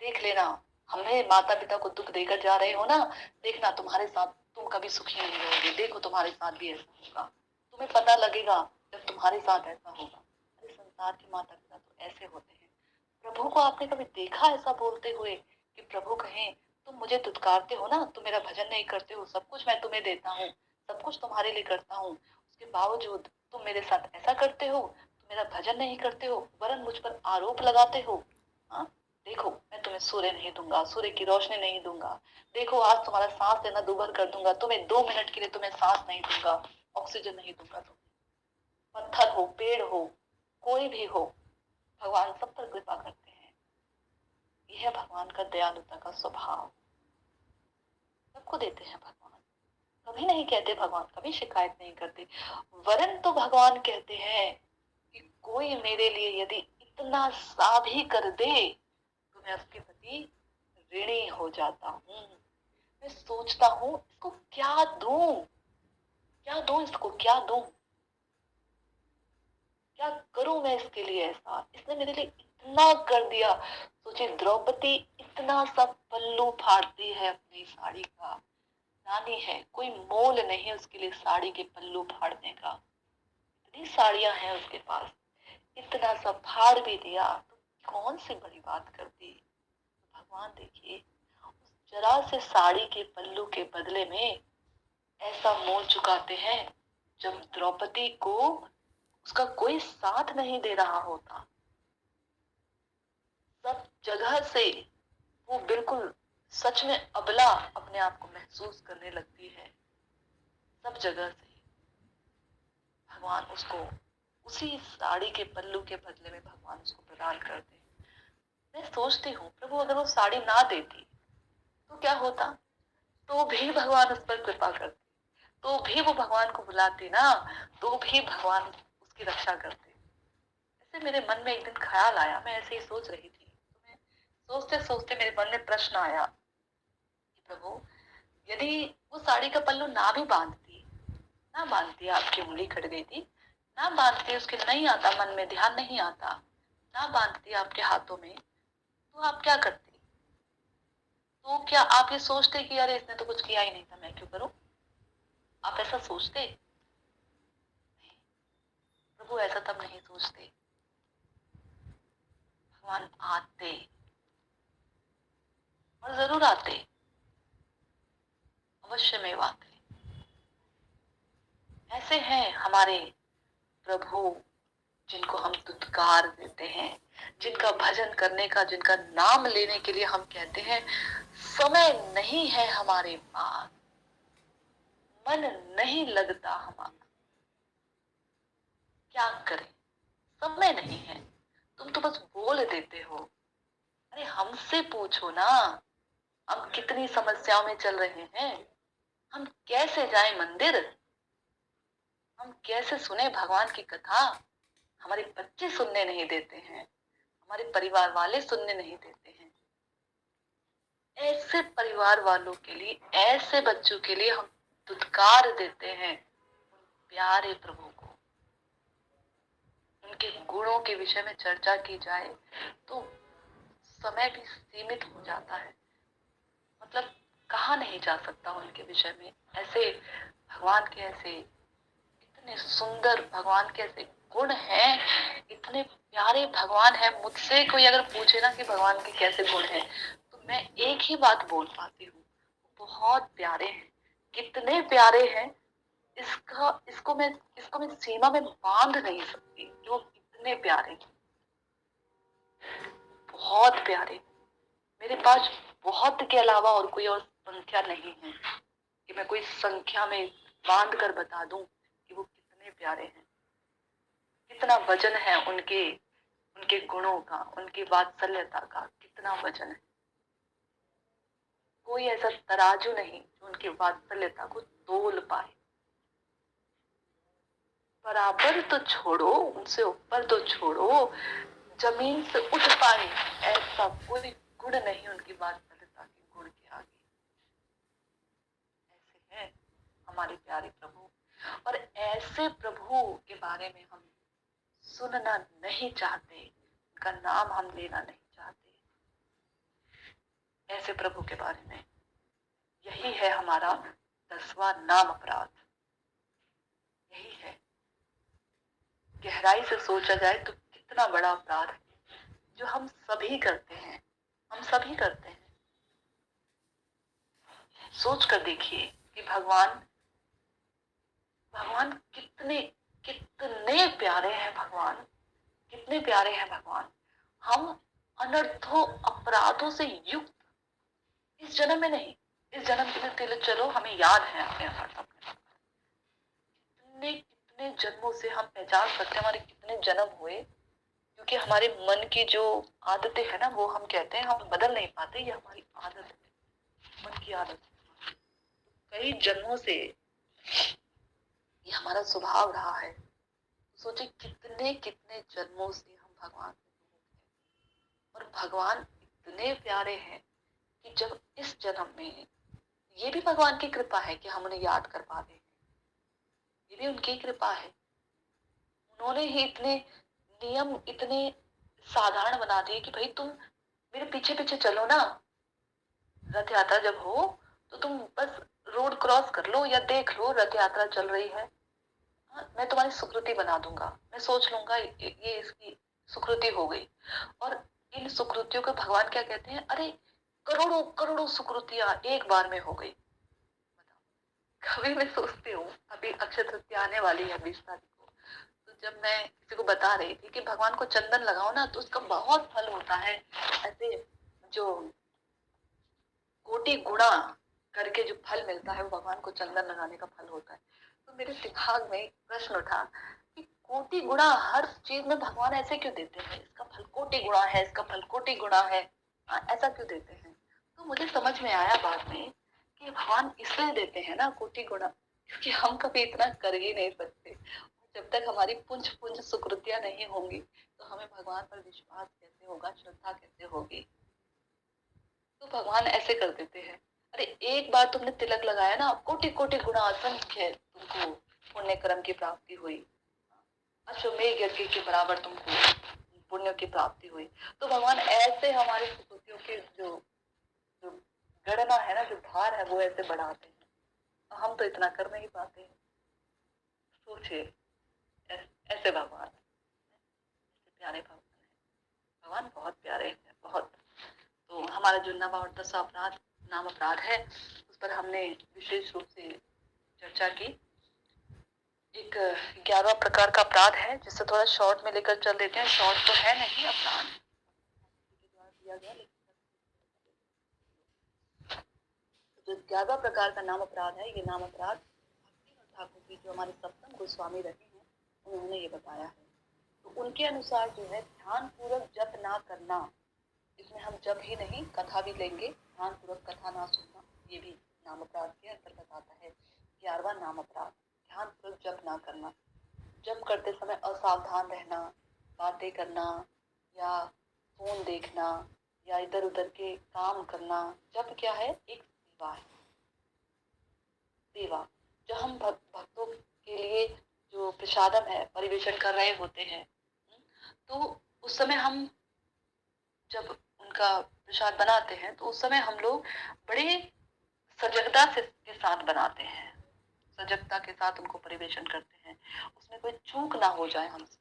देख लेना, हमें माता पिता को दुख देकर जा रहे हो ना, देखना तुम्हारे साथ तुम कभी सुखी नहीं रहोगे, देखो तुम्हारे साथ भी ऐसा होगा, तुम्हें पता लगेगा जब तुम्हारे साथ ऐसा होगा। अरे संसार के माता पिता तो ऐसे होते हैं। प्रभु को आपने कभी देखा ऐसा बोलते हुए कि प्रभु कहें तुम मुझे दुत्कारते हो ना, तुम मेरा भजन नहीं करते हो, सब कुछ मैं तुम्हें देता हूँ, सब कुछ तुम्हारे लिए करता हूँ, उसके बावजूद तुम मेरे साथ ऐसा करते हो, तुम मेरा भजन नहीं करते हो, वरन मुझ पर आरोप लगाते हो। हाँ, देखो मैं तुम्हें सूर्य नहीं दूंगा, सूर्य की रोशनी नहीं दूंगा, देखो आज तुम्हारा सांस लेना दूभर कर दूंगा, तुम्हें 2 मिनट के लिए तुम्हें सांस नहीं दूंगा, ऑक्सीजन नहीं दूंगा। तुम पत्थर हो, पेड़ हो, कोई भी हो, भगवान सब पर कृपा करते हैं। यह है भगवान का दयालुता का स्वभाव, सबको देते हैं भगवान। कभी नहीं कहते भगवान, कभी शिकायत नहीं करते, वरन तो भगवान कहते हैं कि कोई मेरे लिए यदि इतना सा भी कर दे तो मैं उसके प्रति ऋणी हो जाता हूँ। मैं सोचता हूँ इसको क्या दूं, क्या दूं इसको, क्या दूं, क्या करूं मैं इसके लिए, ऐसा इसने मेरे लिए इतना कर दिया। सोचिए द्रौपदी इतना सब पल्लू फाड़ती है अपनी साड़ी का, रानी है, कोई मोल नहीं है उसके लिए साड़ी के पल्लू फाड़ने का, इतनी साड़ियां हैं उसके पास, इतना सब फाड़ भी दिया तो कौन सी बड़ी बात कर दी। भगवान देखिए उस जरा से साड़ी के पल्लू के बदले में ऐसा मोल चुकाते हैं, जब द्रौपदी को उसका कोई साथ नहीं दे रहा होता, सब जगह से वो बिल्कुल सच में अबला अपने आप को महसूस करने लगती है। सब जगह से भगवान उसको उसी साड़ी के पल्लू के बदले में भगवान उसको प्रदान करते हैं। मैं सोचती हूँ प्रभु अगर वो साड़ी ना देती तो क्या होता, तो भी भगवान उस पर कृपा करते, तो भी वो भगवान को बुलाती ना, तो भी भगवान उसकी रक्षा करते। ऐसे मेरे मन में एक दिन ख्याल आया, मैं ऐसे ही सोच रही थी, तो मैं सोचते सोचते मेरे मन में प्रश्न आया कि प्रभु यदि वो साड़ी का पल्लू ना भी बांधती, ना बांधती, आपकी उंगली कट गई थी, ना बांधती, उसके नहीं आता, मन में ध्यान नहीं आता, ना बांधती आपके हाथों में, तो आप क्या करते, तो क्या आप ये सोचते कि अरे इसने तो कुछ किया ही नहीं था, मैं क्यों करूं, आप ऐसा सोचते? नहीं, प्रभु ऐसा तब नहीं सोचते। भगवान आते और जरूर आते, अवश्य में आते। ऐसे हैं हमारे प्रभु जिनको हम दुत्कार देते हैं, जिनका भजन करने का, जिनका नाम लेने के लिए हम कहते हैं समय नहीं है हमारे पास, मन नहीं लगता हमारा, क्या करें, समय नहीं है, तुम तो बस बोल देते हो। अरे हमसे पूछो ना, हम कितनी समस्याओं में चल रहे हैं, हम कैसे जाएं मंदिर, हम कैसे सुने भगवान की कथा, हमारे बच्चे सुनने नहीं देते हैं, हमारे परिवार वाले सुनने नहीं देते हैं। ऐसे परिवार वालों के लिए, ऐसे बच्चों के लिए हम दुत्कार देते हैं प्यारे प्रभु को। उनके गुणों के विषय में चर्चा की जाए तो समय भी सीमित हो जाता है, मतलब कहा नहीं जा सकता उनके विषय में। ऐसे भगवान के ऐसे इतने सुंदर भगवान के ऐसे गुण हैं, इतने प्यारे भगवान है। मुझसे कोई अगर पूछे ना कि भगवान के कैसे गुण हैं, तो मैं एक ही बात बोल पाती हूँ, बहुत प्यारे हैं। कितने प्यारे हैं, इसको मैं सीमा में बांध नहीं सकती, जो इतने प्यारे, बहुत प्यारे। मेरे पास बहुत के अलावा और कोई और संख्या नहीं है कि मैं कोई संख्या में बांध कर बता दूं कि वो कितने प्यारे हैं, कितना वजन है उनके, उनके गुणों का, उनकी वात्सल्यता का कितना वजन है। कोई ऐसा तराजू नहीं जो उनकी वात्सल्यता को तोल पाए। बराबर तो छोड़ो, उनसे ऊपर तो छोड़ो, जमीन से उठ पाए ऐसा कोई गुण नहीं उनकी वात्सल्यता के गुण के आगे। ऐसे हैं हमारे प्यारे प्रभु, और ऐसे प्रभु के बारे में हम सुनना नहीं चाहते, उनका नाम हम लेना नहीं चाहते। ऐसे प्रभु के बारे में यही है हमारा 10वां नाम अपराध, यही है। गहराई से सोचा जाए तो कितना बड़ा अपराध है जो हम सभी करते हैं, हम सभी करते हैं। सोच कर देखिए कि भगवान भगवान कितने कितने प्यारे हैं, भगवान कितने प्यारे हैं भगवान। हम अनर्थों अपराधों से युक्त, इस जन्म में नहीं, इस जन्म के लिए चलो हमें याद है अपने कितने कितने जन्मों से हम पहचान सकते हैं हमारे कितने जन्म हुए, क्योंकि हमारे मन की जो आदतें है ना, वो हम कहते हैं हम बदल नहीं पाते, ये हमारी आदत है, मन की आदत है, कई जन्मों से ये हमारा स्वभाव रहा है। सोचिए कितने कितने जन्मों से हम भगवान से दूर हैं, और भगवान इतने प्यारे हैं कि जब इस जन्म में, ये भी भगवान की कृपा है कि हम उन्हें याद कर पाते हैं, भी उनकी कृपा है। उन्होंने ही इतने नियम इतने साधारण बना दिए कि भाई तुम मेरे पीछे पीछे चलो ना, रथ यात्रा जब हो तो तुम बस रोड क्रॉस कर लो या देख लो रथ यात्रा चल रही है। हाँ, मैं तुम्हारी सुकृति बना दूंगा, मैं सोच लूंगा ये इसकी सुकृति हो गई। और इन सुकृतियों को भगवान क्या कहते हैं, अरे करोड़ों करोड़ों सुकृतियां एक बार में हो गई। कभी मैं सोचती हूँ, अभी अक्षय तृतीया आने वाली है 20 तारीख को, तो जब मैं किसी को बता रही थी कि भगवान को चंदन लगाओ ना तो उसका बहुत फल होता है, ऐसे जो कोटि गुणा करके जो फल मिलता है वो भगवान को चंदन लगाने का फल होता है। तो मेरे दिमाग में एक प्रश्न उठा कि कोटि गुणा हर चीज में भगवान ऐसे क्यों देते हैं, इसका फल कोटि गुणा है, इसका फल कोटि गुणा है, ऐसा क्यों देते हैं। तो मुझे समझ में आया बाद में कि भगवान इसलिए देते हैं ना कोटि गुणा, क्योंकि हम कभी इतना कर ही नहीं सकते। जब तक हमारी पुंज पुंज सुकृतियां नहीं होंगी तो हमें भगवान पर विश्वास कैसे होगा, श्रद्धा कैसे होगी। तो भगवान ऐसे कर देते हैं। अरे एक बार तुमने तिलक लगाया ना, कोटि कोटि गुना असंख्य तुमको पुण्य कर्म की प्राप्ति हुई, अश्वमेघ यज्ञ के बराबर तुमको पुण्य की प्राप्ति हुई। तो भगवान ऐसे हमारी सुकृतियों के जो जो गणना है ना, जो भार है वो ऐसे बढ़ाते हैं। हम तो इतना कर नहीं पाते हैं। सोचिए, ऐसे भगवान, ऐसे प्यारे भगवान है। भगवान बहुत प्यारे हैं, बहुत। तो हमारा जो नवा और 10 अपराध नाम अपराध है उस पर हमने विशेष रूप से चर्चा की। एक 11वां प्रकार का अपराध है जिससे थोड़ा शॉर्ट में लेकर चल देते हैं, शॉर्ट तो है नहीं अपराध दिया गया, जो 11वां प्रकार का नाम अपराध है, ये नाम अपराध ठाकुर जी जो हमारे सप्तम गोस्वामी रहे हैं उन्होंने ये बताया है। तो उनके अनुसार जो है ध्यान पूर्वक जप ना करना, इसमें हम जप ही नहीं कथा भी लेंगे, ध्यान पूर्वक कथा ना सुनना, ये भी नाम अपराध के अंतर्गत आता है। 11वां नाम अपराध ध्यान पूर्वक जप ना करना, जप करते समय असावधान रहना, बातें करना या फोन देखना या इधर उधर के काम करना। जप क्या है, एक सेवा है, सेवा। जो हम भक्तों के लिए जो प्रसादम है परिवेशन कर रहे होते हैं, तो उस समय हम जब उनका प्रसाद बनाते हैं तो उस समय हम लोग बड़े सजगता से के साथ बनाते हैं, सजगता के साथ उनको परिवेशन करते हैं, उसमें कोई चूक ना हो जाए हमसे।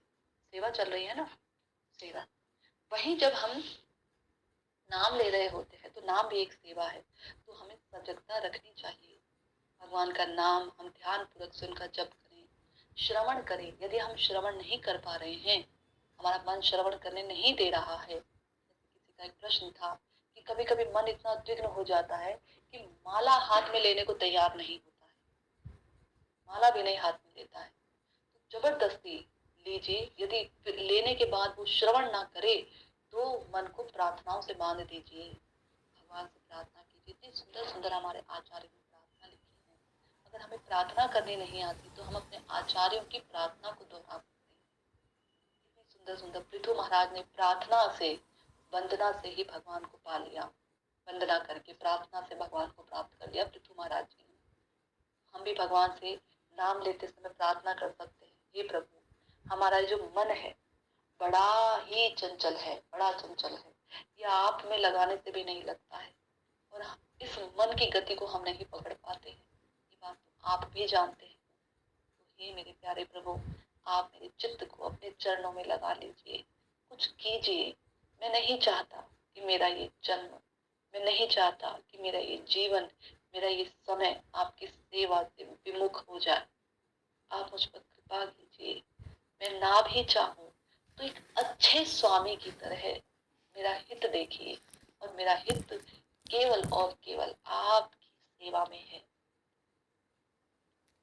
सेवा चल रही है ना, सेवा। वहीं जब हम नाम ले रहे होते हैं तो नाम भी एक सेवा है, तो हमें सजगता रखनी चाहिए। भगवान का नाम हम ध्यान पूर्वक से उनका जप करें, श्रवण करें। यदि हम श्रवण नहीं कर पा रहे हैं, हमारा मन श्रवण करने नहीं दे रहा है, किसी का एक प्रश्न था कि कभी कभी मन इतना उद्विग्न हो जाता है कि माला हाथ में लेने को तैयार नहीं होता है, माला भी नहीं हाथ में लेता है, तो जबरदस्ती लीजिए। यदि लेने के बाद वो श्रवण ना करे तो मन को प्रार्थनाओं से बांध दीजिए, भगवान से प्रार्थना कीजिए। इतनी सुंदर सुंदर हमारे आचार्य ने प्रार्थना लिखी है। अगर हमें प्रार्थना करनी नहीं आती तो हम अपने आचार्यों की प्रार्थना को दोहरा सकते हैं। इतनी सुंदर सुंदर पृथु महाराज ने प्रार्थना से, वंदना से ही भगवान को पा लिया, वंदना करके प्रार्थना से भगवान को प्राप्त कर लिया पृथु महाराज जी ने। हम भी भगवान से नाम लेते समय प्रार्थना कर सकते हैं, हे प्रभु हमारा जो मन है बड़ा ही चंचल है, बड़ा चंचल है, ये आप में लगाने से भी नहीं लगता है, और इस मन की गति को हम नहीं पकड़ पाते हैं, ये बात तो आप भी जानते हैं। तो हे मेरे प्यारे प्रभु, आप मेरे चित्त को अपने चरणों में लगा लीजिए, कुछ कीजिए। मैं नहीं चाहता कि मेरा ये जन्म, मैं नहीं चाहता कि मेरा ये जीवन, मेरा ये समय आपकी सेवा से विमुख हो जाए। आप मुझ पर कृपा कीजिए। मैं ना भी चाहूं तो एक अच्छे स्वामी की तरह मेरा हित देखिए, और मेरा हित केवल और केवल आपकी सेवा में है।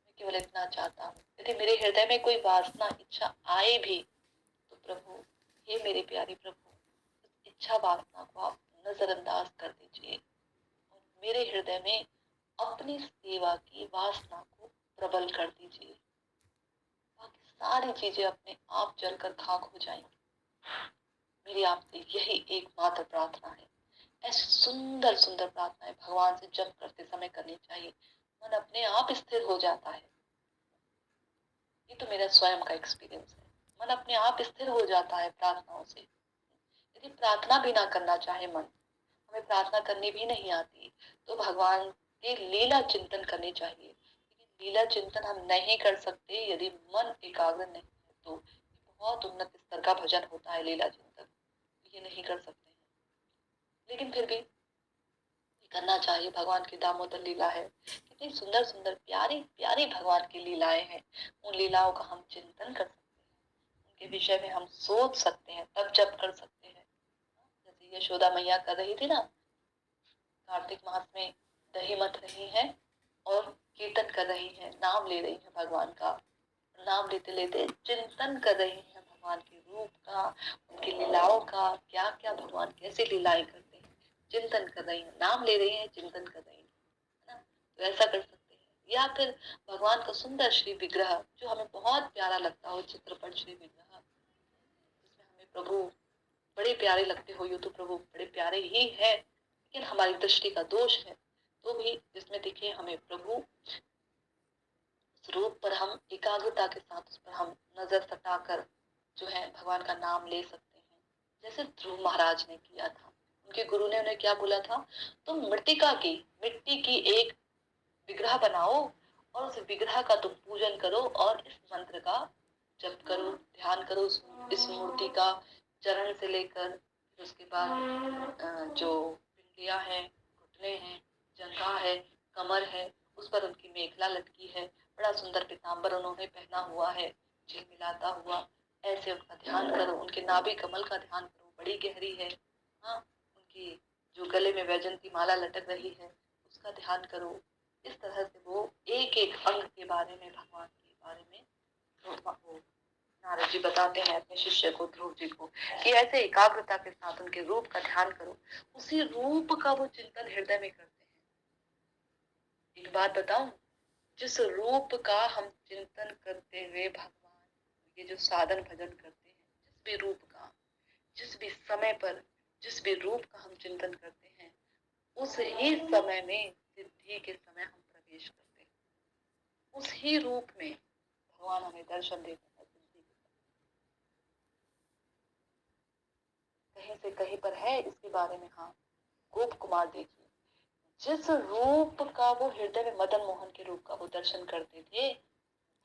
मैं केवल इतना चाहता हूँ। यदि मेरे हृदय में कोई वासना इच्छा आए भी तो प्रभु, हे मेरे प्यारे प्रभु, उस इच्छा वासना को आप नजरअंदाज कर दीजिए और मेरे हृदय में अपनी सेवा की वासना को प्रबल कर दीजिए। बाकी सारी चीजें अपने आप जलकर खाक हो जाएंगी। मेरी आपसे यही एकमात्र प्रार्थना है। ऐसी सुंदर सुंदर प्रार्थनाएं भगवान से जप करते समय करनी चाहिए, मन अपने आप स्थिर हो जाता है। ये तो मेरा स्वयं का एक्सपीरियंस है। मन अपने आप स्थिर हो जाता है प्रार्थनाओं से। यदि प्रार्थना भी ना करना चाहे मन, हमें प्रार्थना करनी भी नहीं आती, तो भगवान की लीला चिंतन करनी चाहिए। लेकिन लीला चिंतन हम नहीं कर सकते यदि मन एकाग्र नहीं है। तो बहुत उन्नत स्तर का भजन होता है लीला चिंतन, ये नहीं कर सकते हैं। लेकिन फिर भी करना चाहिए। भगवान की दामोदर लीला है, कितनी सुंदर सुंदर प्यारी प्यारी भगवान की लीलाएं हैं। उन लीलाओं का हम चिंतन कर सकते हैं, उनके विषय में हम सोच सकते हैं, तब जब कर सकते हैं। जैसे यशोदा मैया कर रही थी ना, कार्तिक मास में दही मथ रही हैं और कीर्तन कर रही हैं, नाम ले रही हैं भगवान का। नाम लेते लेते चिंतन कर रही हैं भगवान के रूप का, उनकी लीलाओं का, क्या क्या भगवान कैसे लीलाएं करते हैं, चिंतन कर रही हैं, नाम ले रही हैं, चिंतन कर रही हैं, है ना। तो ऐसा कर सकते हैं। या फिर भगवान का सुंदर श्री विग्रह जो हमें बहुत प्यारा लगता हो, चित्रपट श्री विग्रह, जिसमें हमें प्रभु बड़े प्यारे लगते हो। यूं तो प्रभु बड़े प्यारे ही है, लेकिन हमारी दृष्टि का दोष है। तो भी जिसमें दिखे हमें प्रभु, उस रूप पर हम एकाग्रता के साथ उस पर हम नजर सटाकर जो है भगवान का नाम ले सकते हैं। जैसे ध्रुव महाराज ने किया था, उनके गुरु ने उन्हें क्या बोला था, तुम मिट्टी की एक विग्रह बनाओ और उस विग्रह का तुम पूजन करो और इस मंत्र का जप करो, ध्यान करो इस मूर्ति का, चरण से लेकर उसके बाद जो पिंडियां हैं, घुटने हैं, जंघा है, कमर है, उस पर उनकी मेखला लटकी है, बड़ा सुंदर पीताम्बर उन्होंने पहना हुआ है झिलमिलाता हुआ। ऐसे उनका ध्यान करो, उनके नाभि कमल का ध्यान करो, बड़ी गहरी है। हाँ, उनकी जो गले में वैजंती माला लटक रही है उसका ध्यान करो। इस तरह से वो एक एक अंग के बारे में, भगवान के बारे में वो नारद जी बताते हैं अपने शिष्य को, ध्रुव जी को, कि ऐसे एकाग्रता के साथ उनके रूप का ध्यान करो। उसी रूप का वो चिंतन हृदय में करते हैं। एक बात बताऊं, जिस रूप का हम चिंतन करते हुए भगवान ये जो साधन भजन करते हैं, जिस भी रूप का, जिस भी समय पर, जिस भी रूप का हम चिंतन करते हैं, उस ही समय में सिद्धि के समय हम प्रवेश करते हैं। उस ही रूप में भगवान हमें दर्शन देते हैं सिद्धि के समय। कहीं से कहीं पर है इसके बारे में। हाँ, गोप कुमार देखिए, जिस रूप का वो हृदय में मदन मोहन के रूप का वो दर्शन करते थे,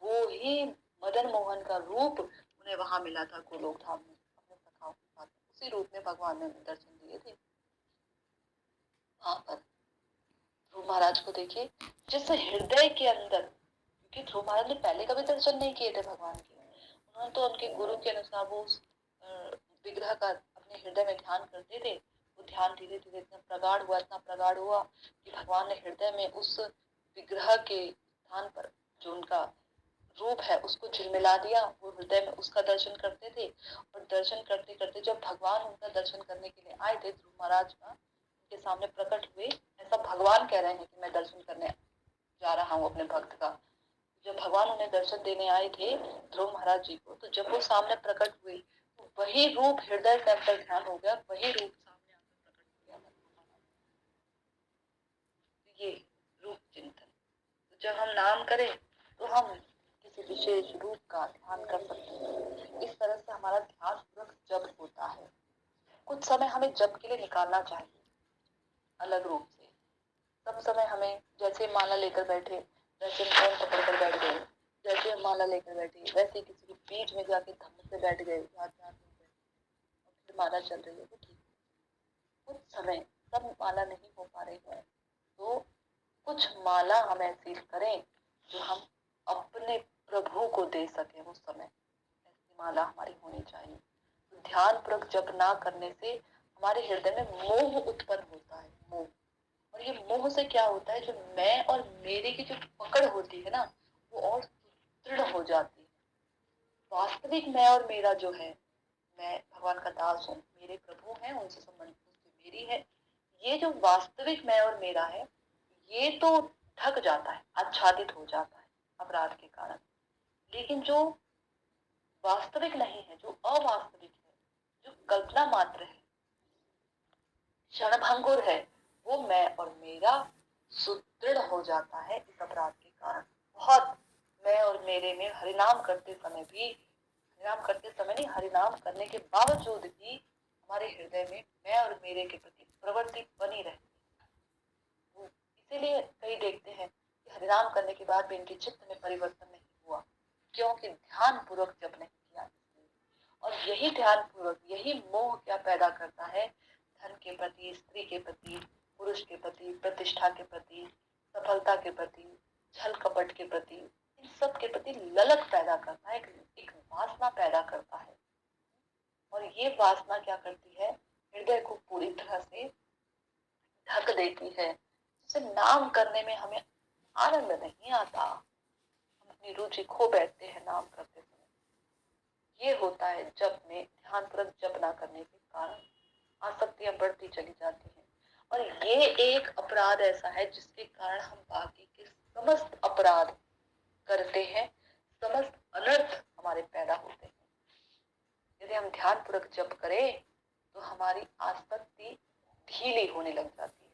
वो ही मदन मोहन का रूप उन्हें वहां मिला था गोलोक धाम में अपने सखाओं के साथ। उसी रूप में भगवान ने उन्हें दर्शन दिए थे वहां पर। ध्रुव महाराज को देखिए, जिस हृदय के अंदर, क्योंकि ध्रुव महाराज ने पहले कभी दर्शन नहीं किए थे भगवान के, उन्होंने तो उनके गुरु के अनुसार वो उस विग्रह का अपने हृदय में ध्यान करते थे। वो ध्यान धीरे धीरे इतना प्रगाढ़ हुआ कि भगवान ने हृदय में उस विग्रह के स्थान पर जो उनका रूप है उसको झिलमिला दिया। वो हृदय में उसका दर्शन करते थे, और दर्शन करते करते जब भगवान उनका दर्शन करने के लिए आए थे, ध्रुव महाराज का उनके सामने प्रकट हुए, ऐसा भगवान कह रहे हैं कि मैं दर्शन करने जा रहा हूँ अपने भक्त का। जब भगवान उन्हें दर्शन देने आए थे ध्रुव महाराज जी को, तो जब वो सामने प्रकट हुए तो वही रूप हृदय के अंदर ध्यान हो गया, वही रूप सामने आकर प्रकट हो गया। ये रूप चिंतन, तो जब हम नाम करें तो हम किसी विशेष रूप का ध्यान कर सकते हैं। इस तरह से हमारा ध्यान पूर्वक जप होता है। कुछ समय हमें जप के लिए निकालना चाहिए अलग रूप से। सब समय हमें, जैसे माला लेकर बैठे वैसे फोन पकड़ कर बैठ गए, जैसे हम माला लेकर बैठे वैसे किसी के बीच में जाके धम्म से बैठ गए, और फिर माला चल रही है, वो ठीक। कुछ समय सब माला नहीं हो पा रही है, तो कुछ माला हम ऐसी करें जो हम अपने प्रभु को दे सके। उस समय ऐसी माला हमारी होनी चाहिए। तो ध्यान पूर्वक जप ना करने से हमारे हृदय में मोह उत्पन्न होता है, मोह। और ये मोह से क्या होता है, जो मैं और मेरे की जो पकड़ होती है ना, वो और दृढ़ हो जाती है। वास्तविक मैं और मेरा जो है, मैं भगवान का दास हूँ, मेरे प्रभु हैं, उनसे संबंधित मेरी है, ये जो वास्तविक मैं और मेरा है, ये तो ढक जाता है, आच्छादित हो जाता है अपराध के कारण। लेकिन जो वास्तविक नहीं है, जो अवास्तविक है, जो कल्पना मात्र है, क्षणभंगुर है, वो मैं और मेरा सुदृढ़ हो जाता है इस अपराध के कारण। बहुत मैं और मेरे में हरिनाम करते समय भी, हरिनाम करते समय नहीं, हरिनाम करने के बावजूद भी हमारे हृदय में मैं और मेरे के प्रति प्रवृत्ति बनी रहती है। इसीलिए कई देखते हैं कि हरिनाम करने के बाद भी इनके चित्त में परिवर्तन नहीं हुआ, क्योंकि ध्यान पूर्वक जप नहीं किया। और यही ध्यान पूर्वक, यही मोह क्या पैदा करता है, धन के प्रति, स्त्री के प्रति, पुरुष के प्रति, प्रतिष्ठा के प्रति, सफलता के प्रति, छल कपट के प्रति, इन सब के प्रति ललक पैदा करता है, एक वासना पैदा करता है। और ये वासना क्या करती है, हृदय को पूरी तरह से ढक देती है, जिससे नाम करने में हमें आनंद नहीं आता, हम अपनी रुचि खो बैठते हैं नाम करते समय। ये होता है जप में, ध्यान पूर्वक जप ना करने के कारण आसक्तियां बढ़ती चली जाती हैं। और ये एक अपराध ऐसा है जिसके कारण हम बाकी के समस्त अपराध करते हैं, समस्त अनर्थ हमारे पैदा होते हैं। यदि हम ध्यान पूर्वक जप करें तो हमारी आसक्ति ढीली होने लग जाती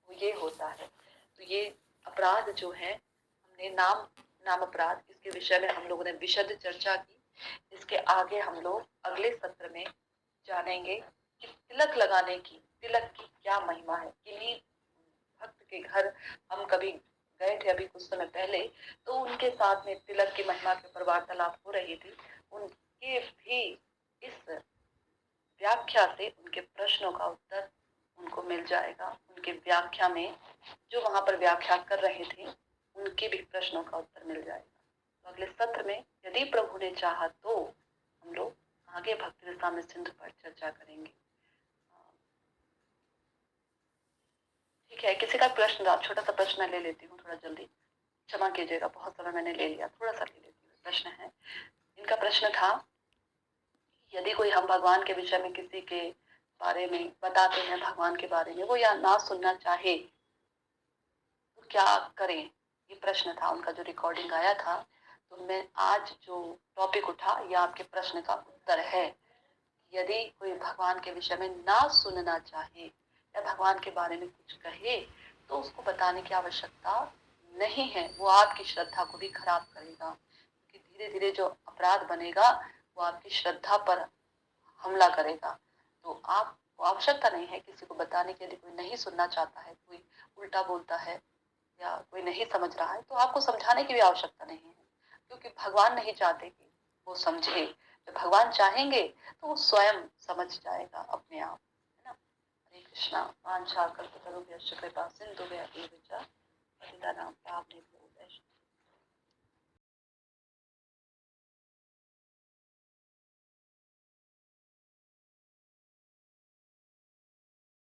है, ये होता है। तो ये अपराध जो है, हमने नाम अपराध, इसके विषय में हम लोगों ने विशद चर्चा की। इसके आगे हम लोग अगले सत्र में जानेंगे कि तिलक लगाने की, तिलक की क्या महिमा है। किन्हीं भक्त के घर हम कभी गए थे अभी कुछ समय पहले, तो उनके साथ में तिलक की महिमा के ऊपर वार्तालाप हो रही थी। उनके भी इस व्याख्या से उनके प्रश्नों का उत्तर उनको मिल जाएगा। उनके व्याख्या में जो वहां पर व्याख्या कर रहे थे, उनके भी प्रश्नों का उत्तर मिल जाएगा। तो अगले सत्र में यदि प्रभु ने चाहा तो हम लोग आगे भक्ति रसामृत सिंधु पर चर्चा करेंगे। ठीक है, किसी का प्रश्न, आप छोटा सा प्रश्न मैं ले लेती हूँ थोड़ा जल्दी, क्षमा कीजिएगा, बहुत समय मैंने ले लिया, थोड़ा सा ले लेती हूँ। प्रश्न है, इनका प्रश्न था, यदि कोई हम भगवान के विषय में किसी के बारे में बताते हैं, भगवान के बारे में वो या ना सुनना चाहे तो क्या करें, ये प्रश्न था उनका जो रिकॉर्डिंग आया था। तो मैं आज जो टॉपिक उठा, यह आपके प्रश्न का उत्तर है। यदि कोई भगवान के विषय में ना सुनना चाहे या भगवान के बारे में कुछ कहे तो उसको बताने की आवश्यकता नहीं है, वो आपकी श्रद्धा को भी खराब करेगा, क्योंकि धीरे धीरे जो अपराध बनेगा वो आपकी श्रद्धा पर हमला करेगा। तो आपको आवश्यकता नहीं है किसी को बताने के लिए। कोई नहीं सुनना चाहता है, कोई उल्टा बोलता है या कोई नहीं समझ रहा है, तो आपको समझाने की भी आवश्यकता नहीं है, क्योंकि भगवान नहीं चाहते कि वो समझे। जब भगवान चाहेंगे तो वो स्वयं समझ जाएगा अपने आप, है ना। हरे कृष्णा। वांछा कल्पतरुभ्यश्च कृपा सिंधुभ्यः एव च पतितानां पावनेभ्यो